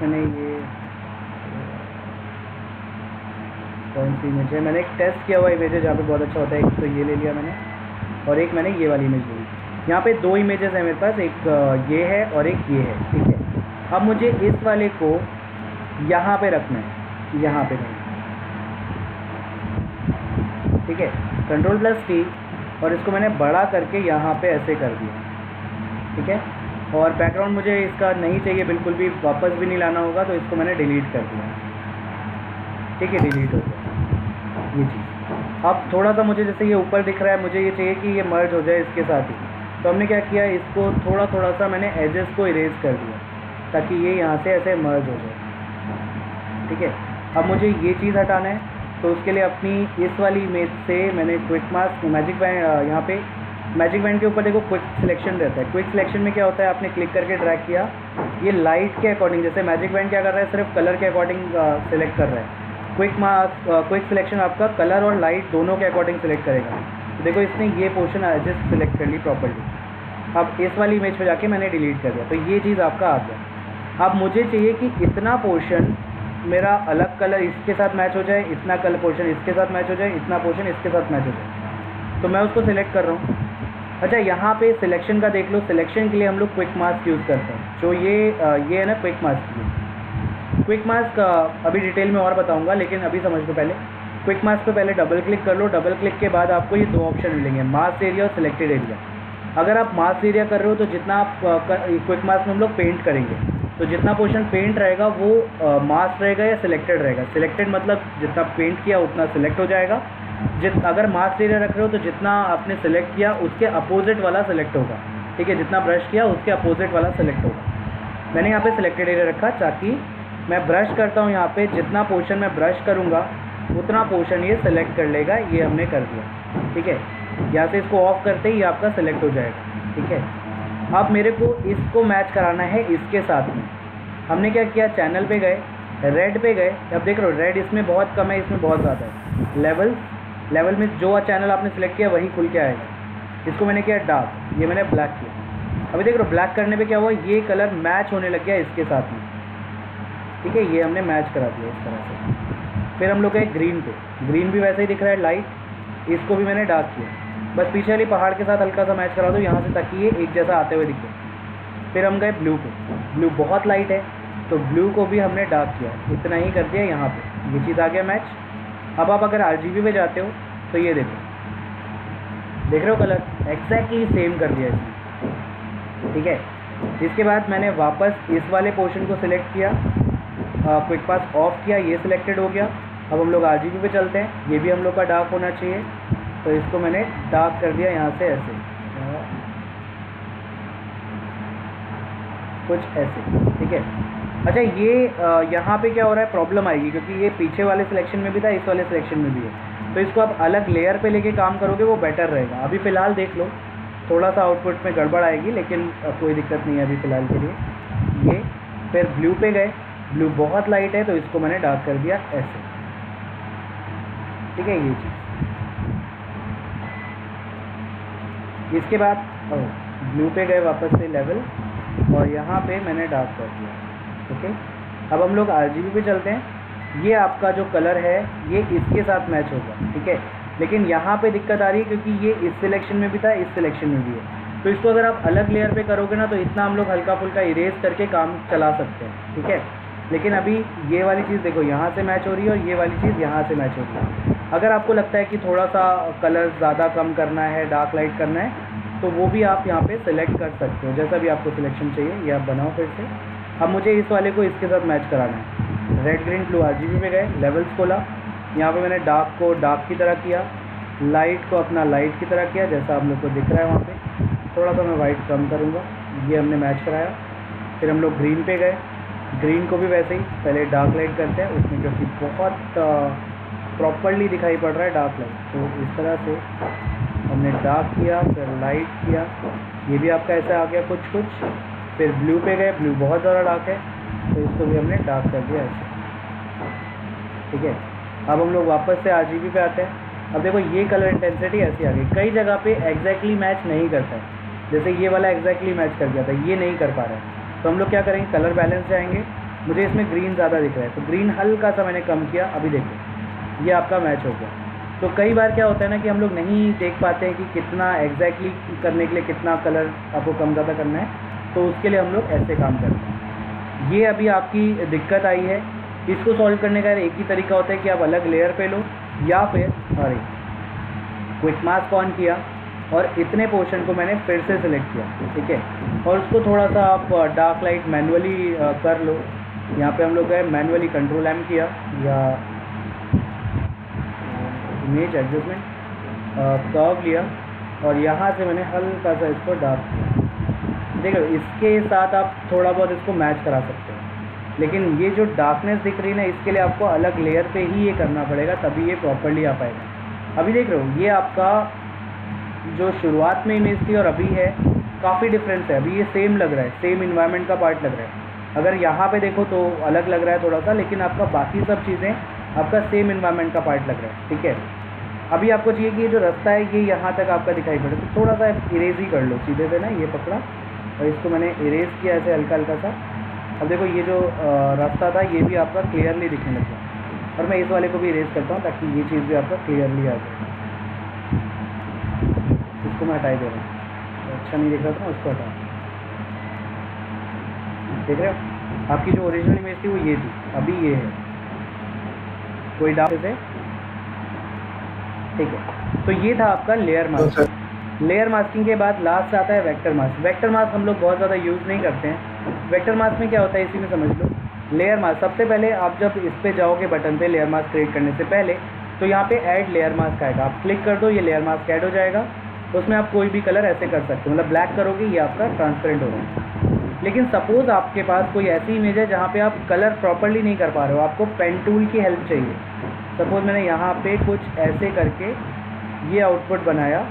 मैंने ये कौन सी इमेज है, मैंने एक टेस्ट किया हुआ इमेज है जहाँ पे बहुत अच्छा होता है, एक तो ये ले लिया मैंने, और एक मैंने ये वाली इमेज ली। यहाँ पे दो इमेजेस हैं मेरे पास, एक ये है और एक ये है, ठीक है। अब मुझे इस वाले को यहाँ पे रखना है, यहाँ पे नहीं, ठीक है। Ctrl+T, और इसको मैंने बड़ा करके यहाँ पे ऐसे कर दिया, ठीक है। और बैकग्राउंड मुझे इसका नहीं चाहिए बिल्कुल भी, वापस भी नहीं लाना होगा, तो इसको मैंने डिलीट कर दिया, ठीक है, डिलीट हो गया ये चीज़। अब थोड़ा सा मुझे जैसे ये ऊपर दिख रहा है, मुझे ये चाहिए कि ये मर्ज हो जाए इसके साथ ही, तो हमने क्या किया, इसको थोड़ा थोड़ा सा मैंने एजेस को इरेज कर दिया ताकि ये यहाँ से ऐसे मर्ज हो जाए, ठीक है। अब मुझे ये चीज़ हटाना है, तो उसके लिए अपनी इस वाली इमेज से मैंने क्विक मास्क मैजिक बैंड, यहाँ पे मैजिक बैंड के ऊपर देखो क्विक सिलेक्शन रहता है। क्विक सिलेक्शन में क्या होता है, आपने क्लिक करके ड्रैग किया, ये लाइट के अकॉर्डिंग, जैसे मैजिक बैंड क्या कर रहा है, सिर्फ कलर के अकॉर्डिंग सिलेक्ट कर रहा है। क्विक सिलेक्शन आपका कलर और लाइट दोनों के अकॉर्डिंग सिलेक्ट करेगा। तो देखो इसने ये पोर्शन एडजस्ट सिलेक्ट कर ली प्रॉपर्ली। अब इस वाली इमेज पे जाके मैंने डिलीट कर दिया, तो ये चीज़ आपका आ गया। अब मुझे चाहिए कि इतना पोर्शन मेरा अलग कलर इसके साथ मैच हो जाए, इतना कलर पोर्शन इसके साथ मैच हो जाए, इतना पोर्शन इसके साथ मैच हो जाए, तो मैं उसको सिलेक्ट कर रहा हूँ। अच्छा, यहाँ पे सिलेक्शन का देख लो, सिलेक्शन के लिए हम लोग क्विक मास्क यूज़ करते हैं, जो ये है ना क्विक मास्क। क्विक मास्क अभी डिटेल में और बताऊँगा, लेकिन अभी समझ लो पहले। क्विक मास्क पे पहले डबल क्लिक कर लो, डबल क्लिक के बाद आपको ये दो ऑप्शन मिलेंगे, मास्क एरिया और सिलेक्टेड एरिया। अगर आप मास्क एरिया कर रहे हो तो जितना आप क्विक मास्क में हम लोग पेंट करेंगे, तो जितना पोर्शन पेंट रहेगा वो मास्क रहेगा या सिलेक्टेड रहेगा। सिलेक्टेड मतलब जितना पेंट किया उतना सिलेक्ट हो जाएगा। अगर मास्क एरिया रख रहे हो तो जितना आपने सिलेक्ट किया उसके अपोजिट वाला सिलेक्ट होगा, ठीक है। जितना ब्रश किया उसके अपोजिट वाला सिलेक्ट होगा। मैंने यहाँ पे सिलेक्टेड एरिया रखा ताकि मैं ब्रश करता हूँ, यहाँ पे जितना पोर्शन मैं ब्रश करूँगा उतना पोर्शन ये सिलेक्ट कर लेगा। ये हमने कर दिया, ठीक है। यहाँ से इसको ऑफ करते ही आपका सिलेक्ट हो जाएगा, ठीक है। अब मेरे को इसको मैच कराना है इसके साथ में। हमने क्या किया, चैनल पे गए, रेड पे गए। अब देख रहे हो रेड इसमें बहुत कम है, इसमें बहुत ज़्यादा है। लेवल में जो चैनल आपने सिलेक्ट किया वही खुल के आएगा। इसको मैंने किया डार्क, ये मैंने ब्लैक किया। अभी देख रहे हो ब्लैक करने पे क्या हुआ, ये कलर मैच होने लग गया इसके साथ में, ठीक है। ये हमने मैच करा दिया इस तरह से। फिर हम लोग गए ग्रीन पे, ग्रीन भी वैसे ही दिख रहा है लाइट, इसको भी मैंने डार्क किया। बस पीछे वाली पहाड़ के साथ हल्का सा मैच करा दो यहाँ से ताकि ये एक जैसा आते हुए दिखे। फिर हम गए ब्लू पे, ब्लू बहुत लाइट है तो ब्लू को भी हमने डार्क किया, इतना ही कर दिया यहाँ पे, ये चीज़ आ गया मैच। अब आप अगर RGB पे जाते हो तो ये देखो, देख रहे हो कलर एक्जैक्टली सेम कर दिया इसने, ठीक है। इसके बाद मैंने वापस इस वाले पोर्शन को सिलेक्ट किया, क्विक पास ऑफ किया, ये सिलेक्टेड हो गया। अब हम लोग RGB पे चलते हैं, ये भी हम लोग का डार्क होना चाहिए, तो इसको मैंने डार्क कर दिया यहाँ से ऐसे, कुछ ऐसे, ठीक है। अच्छा ये यहाँ पे क्या हो रहा है, प्रॉब्लम आएगी क्योंकि ये पीछे वाले सिलेक्शन में भी था, इस वाले सिलेक्शन में भी है, तो इसको आप अलग लेयर पे लेके काम करोगे वो बेटर रहेगा। अभी फ़िलहाल देख लो थोड़ा सा आउटपुट में गड़बड़ आएगी, लेकिन कोई दिक्कत नहीं है अभी फ़िलहाल के लिए। ये फिर ब्लू पे गए, ब्लू बहुत लाइट है तो इसको मैंने डार्क कर दिया ऐसे, ठीक है। ये चीज़ इसके बाद ब्लू पे गए वापस से लेवल, और यहाँ पे मैंने डार्क कर दिया, ओके। अब हम लोग RGB पे चलते हैं। ये आपका जो कलर है ये इसके साथ मैच होगा, ठीक है। लेकिन यहाँ पे दिक्कत आ रही है क्योंकि ये इस सिलेक्शन में भी था, इस सिलेक्शन में भी है, तो इसको अगर आप अलग लेयर पे करोगे ना तो इतना हम लोग हल्का फुल्का इरेज करके काम चला सकते हैं, ठीक है। लेकिन अभी ये वाली चीज़ देखो यहाँ से मैच हो रही है और ये वाली चीज़ यहाँ से मैच हो रही है। अगर आपको लगता है कि थोड़ा सा कलर ज़्यादा कम करना है, डार्क लाइट करना है, तो वो भी आप यहाँ पे सिलेक्ट कर सकते हो, जैसा भी आपको सिलेक्शन चाहिए ये आप बनाओ फिर से। अब मुझे इस वाले को इसके साथ मैच कराना है। रेड ग्रीन ब्लू RGB पे गए, लेवल्स खोला, यहाँ पे मैंने डार्क को डार्क की तरह किया, लाइट को अपना लाइट की तरह किया, जैसा आप लोग को दिख रहा है वहाँ पे। थोड़ा सा मैं वाइट कम करूँगा, ये हमने मैच कराया। फिर हम लोग ग्रीन पे गए, ग्रीन को भी वैसे ही पहले डार्क लाइट करते हैं उसमें, क्योंकि बहुत प्रॉपरली दिखाई पड़ रहा है डार्क लाइट, तो इस तरह से हमने डार्क किया, फिर लाइट किया, ये भी आपका ऐसा आ गया कुछ कुछ। फिर ब्लू पे गए, ब्लू बहुत ज़्यादा डार्क है तो इसको भी हमने डार्क कर दिया ऐसे, ठीक है। अब हम लोग वापस से RGB पे आते हैं। अब देखो ये कलर इंटेंसिटी ऐसी आ गई, कई जगह पे एग्जैक्टली मैच नहीं करता है, जैसे ये वाला एग्जैक्टली मैच कर गया था, ये नहीं कर पा रहा है, तो हम लोग क्या करेंगे, कलर बैलेंस जाएंगे। मुझे इसमें ग्रीन ज़्यादा दिख रहा है तो ग्रीन हल्का सा मैंने कम किया, अभी देखो ये आपका मैच हो गया। तो कई बार क्या होता है ना कि हम लोग नहीं देख पाते हैं कि कितना एग्जैक्टली करने के लिए कितना कलर आपको कम ज़्यादा करना है, तो उसके लिए हम लोग ऐसे काम करते हैं। ये अभी आपकी दिक्कत आई है, इसको सॉल्व करने का एक ही तरीका होता है कि आप अलग लेयर पे लो, या फिर अरे क्विक मास्क ऑन किया और इतने पोर्शन को मैंने फिर से सिलेक्ट किया, ठीक है, और उसको थोड़ा सा आप डार्क लाइट मैनुअली कर लो। यहाँ पे हम लोग गए मैनुअली कंट्रोल M किया, या इमेज एडजस्टमेंट कर्व लिया, और यहाँ से मैंने हल्का सा इसको डार्क किया। देखो इसके साथ आप थोड़ा बहुत इसको मैच करा सकते हो, लेकिन ये जो डार्कनेस दिख रही है ना, इसके लिए आपको अलग लेयर पे ही ये करना पड़ेगा, तभी ये प्रॉपर्ली आ पाएगा। अभी देख रहे हो ये आपका जो शुरुआत में इमेज थी और अभी है, काफ़ी डिफरेंस है। अभी ये सेम लग रहा है, सेम इन्वायरमेंट का पार्ट लग रहा है। अगर यहाँ पे देखो तो अलग लग रहा है थोड़ा सा, लेकिन आपका बाकी सब चीज़ें आपका सेम इन्वायरमेंट का पार्ट लग रहा है, ठीक है। अभी आपको चाहिए कि ये जो रास्ता है ये यहाँ तक आपका दिखाई पड़े, तो थोड़ा सा इरेज ही कर लो सीधे से ना, ये पकड़ा और इसको मैंने इरेज किया ऐसे हल्का हल्का सा। अब देखो ये जो रास्ता था ये भी आपका क्लियरली दिखने लग गया, और मैं इस वाले को भी इरेज करता हूँ ताकि ये चीज़ भी आपका क्लियरली आ जाए। इसको मैं हटाई दे रहा हूँ, अच्छा नहीं दिख रहा था, उसको हटा। देख रहे हो आपकी जो ओरिजिनल इमेज थी वो ये थी, अभी ये है, कोई डाउट है, ठीक है। तो ये था आपका लेयर मास्क। लेयर मास्किंग के बाद लास्ट आता है वेक्टर मास्क। वेक्टर मास्क हम लोग बहुत ज़्यादा यूज़ नहीं करते हैं। वेक्टर मास्क में क्या होता है इसी में समझ लो। लेयर मास्क सबसे पहले आप जब इस पे जाओगे बटन पे लेयर मास्क क्रिएट करने से पहले, तो यहाँ पे ऐड लेयर मास्क आएगा, आप क्लिक कर दो, ये लेयर मास्क ऐड हो जाएगा। उसमें आप कोई भी कलर ऐसे कर सकते हो, मतलब ब्लैक करोगे ये आपका ट्रांसपेरेंट हो रहा है। लेकिन सपोज़ आपके पास कोई ऐसी इमेज है जहाँ पे आप कलर प्रॉपर्ली नहीं कर पा रहे हो, आपको पेन टूल की हेल्प चाहिए। सपोज़ मैंने यहाँ पे कुछ ऐसे करके ये आउटपुट बनाया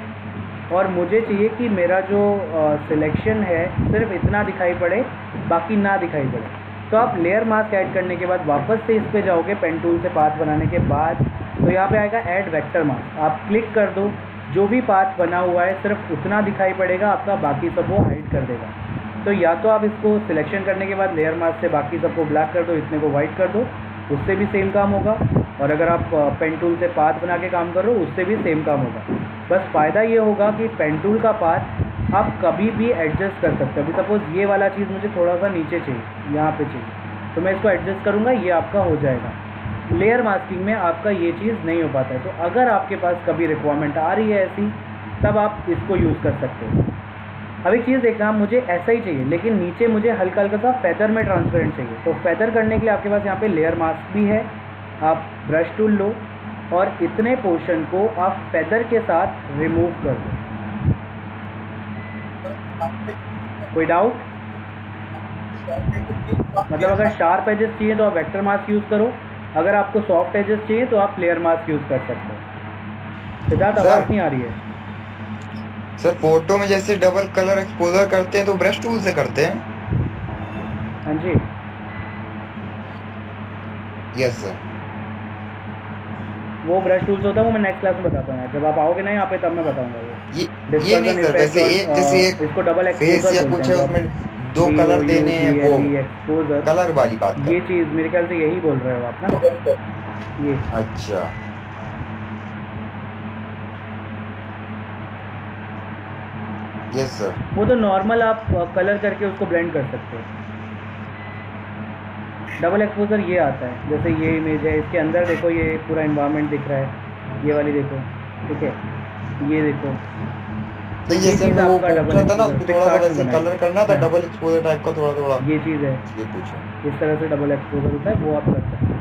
और मुझे चाहिए कि मेरा जो सिलेक्शन है सिर्फ इतना दिखाई पड़े, बाकी ना दिखाई पड़े। तो आप लेयर मास्क ऐड करने के बाद वापस से इस पे जाओगे पेन टूल से पाथ बनाने के बाद, तो यहाँ पे आएगा ऐड वेक्टर मास्क। आप क्लिक कर दो, जो भी पाथ बना हुआ है सिर्फ उतना दिखाई पड़ेगा आपका, बाकी सब वो हाइड कर देगा। तो या तो आप इसको सिलेक्शन करने के बाद लेयर मास्क से बाकी सबको ब्लैक कर दो, इतने को वाइट कर दो, उससे भी सेम काम होगा। और अगर आप पेन टूल से पाथ बना के काम करो उससे भी सेम काम होगा। बस फ़ायदा ये होगा कि पेन टूल का पाथ आप कभी भी एडजस्ट कर सकते हो। अभी सपोज़ ये वाला चीज़ मुझे थोड़ा सा नीचे चाहिए, यहाँ पे चाहिए, तो मैं इसको एडजस्ट करूँगा, ये आपका हो जाएगा। लेयर मास्किंग में आपका ये चीज़ नहीं हो पाता है। तो अगर आपके पास कभी रिक्वायरमेंट आ रही है ऐसी, तब आप इसको यूज़ कर सकते हो। अब एक चीज़ देखना, मुझे ऐसा ही चाहिए लेकिन नीचे मुझे हल्का हल्का सा फेदर में ट्रांसपेरेंट चाहिए। तो फेदर करने के लिए आपके पास यहाँ पे लेयर मास्क भी है, आप ब्रश टूल लो और इतने पोर्शन को आप फेदर के साथ रिमूव कर दो। कोई डाउट? मतलब अगर शार्प एजेस चाहिए तो आप वेक्टर मास्क यूज़ करो, अगर आपको सॉफ्ट एजेस चाहिए तो आप लेयर मास्क यूज़ कर सकते हो। सिद्धार्थ सर। आवाज़ नहीं आ रही है। सर फोटो में जैसे डबल कलर एक्सपोजर करते हैं तो ब्रश टूल से करते हैं? हाँ जी, यस सर। वो ब्रश टूल्स होता है, वो मैं नेक्स्ट क्लास में बताता हूँ। जब आप आओगे ना यहाँ पे तब मैं बताऊंगा वो। ये नहीं सर, वैसे एक जैसे एक इसको डबल फेस एक्सपोजर या बोलते कुछ हैं। है उसमें 2 कलर देने हैं, वो एक्सपोजर, कलर वाली बात कर। ये चीज़ मेरे ख्याल से यही बोल रहे हो आप ना, ये। अच्छा यस सर। वो तो नॉर्मल आप कलर करके उसको ब्लेंड कर सकते हो। डबल एक्सपोजर ये आता है, जैसे ये इमेज है, इसके अंदर देखो ये पूरा इन्वायरमेंट दिख रहा है, ये वाली देखो, ठीक है, ये देखो। तो ये जैसे चीज़ मैं वो आपका डबल पूछा था ना, एक्सपोजर थोड़ा सा पिक्सार्ट वैसे में कलर करना था, हाँ। डबल एक्सपोजर टाइप का थोड़ा थोड़ा, ये चीज़ है, ये पूछा। इस तरह से डबल एक्सपोजर होता है, वो आप कर सकते हो,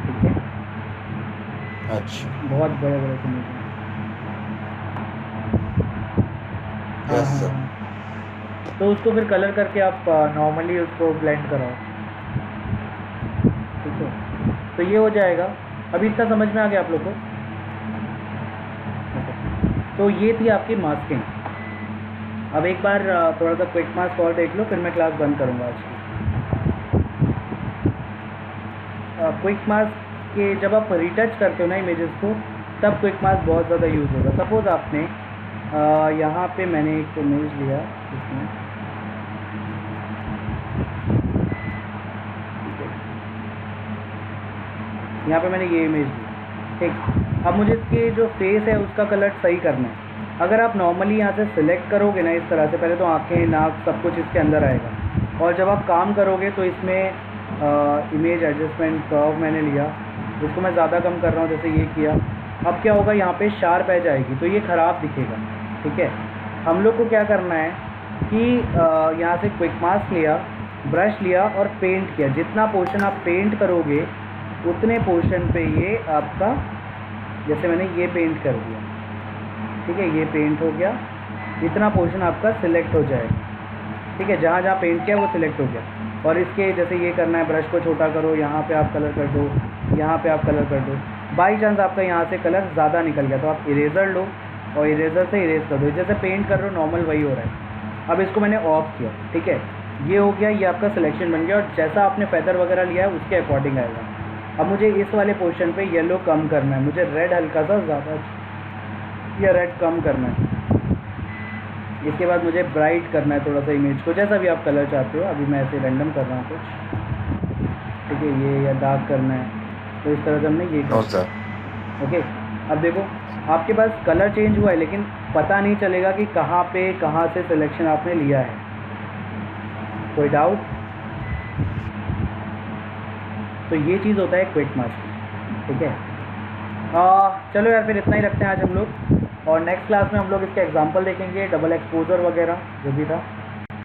ठीक है। अच्छा बहुत बड़े बड़े इमेज हैं। हाँ यस हाँ सर। हाँ। तो उसको फिर कलर करके आप नॉर्मली उसको ब्लेंड कराओ, ठीक है। तो ये हो जाएगा। अभी इतना समझ में आ गया आप लोग को? तो ये थी आपकी मास्किंग। अब एक बार थोड़ा सा क्विक मास्क और देख लो, फिर मैं क्लास बंद करूँगा आज की। क्विक मास्क के जब आप रिटच करते हो ना इमेजेस को, तब क्विक मास्क बहुत ज़्यादा यूज़ होगा। सपोज़ आपने यहाँ पे मैंने एक इमेज लिया, इसमें यहाँ पे मैंने ये इमेज ली, ठीक। अब मुझे इसके जो फेस है उसका कलर सही करना है। अगर आप नॉर्मली यहाँ से सिलेक्ट करोगे ना इस तरह से, पहले तो आँखें, नाक, सब कुछ इसके अंदर आएगा। और जब आप काम करोगे तो इसमें इमेज एडजस्टमेंट कर्व मैंने लिया, इसको मैं ज़्यादा कम कर रहा हूँ, जैसे ये किया। अब क्या होगा, यहाँ पे शार्प एज आएगी तो ये ख़राब दिखेगा, ठीक है। हम लोग को क्या करना है कि यहाँ से क्विक मास्क लिया, ब्रश लिया और पेंट किया। जितना पोर्शन आप पेंट करोगे उतने पोर्शन पे ये आपका, जैसे मैंने ये पेंट कर दिया, ठीक है, ये पेंट हो गया, इतना पोर्शन आपका सिलेक्ट हो जाएगा, ठीक है। जहाँ जहाँ पेंट किया वो सिलेक्ट हो गया। और इसके जैसे ये करना है, ब्रश को छोटा करो, यहाँ पे आप कलर कर दो, यहाँ पे आप कलर कर दो। बाई चांस आपका यहाँ से कलर ज़्यादा निकल गया तो आप इरेज़र लो और इरेज़र से इरेज कर दो। जैसे पेंट कर रहे हो नॉर्मल वही हो रहा है। अब इसको मैंने ऑफ किया, ठीक है, ये हो गया, ये आपका सिलेक्शन बन गया। और जैसा आपने फेदर वगैरह लिया है उसके अकॉर्डिंग आएगा। अब मुझे इस वाले पोर्शन पे येलो कम करना है, मुझे रेड हल्का सा ज़्यादा या रेड कम करना है। इसके बाद मुझे ब्राइट करना है थोड़ा सा इमेज को, जैसा भी आप कलर चाहते हो। अभी मैं ऐसे रैंडम कर रहा हूँ कुछ, ठीक है, ये या डार्क करना है, तो इस तरह से हमने ये नो सर। ओके। अब देखो आपके पास कलर चेंज हुआ है, लेकिन पता नहीं चलेगा कि कहाँ पे कहाँ से सिलेक्शन आपने लिया है। कोई डाउट? तो ये चीज़ होता है क्विक मास्क, ठीक है। चलो यार, फिर इतना ही रखते हैं आज हम लोग, और नेक्स्ट क्लास में हम लोग इसके एग्जांपल देखेंगे, डबल एक्सपोजर वगैरह जो भी था।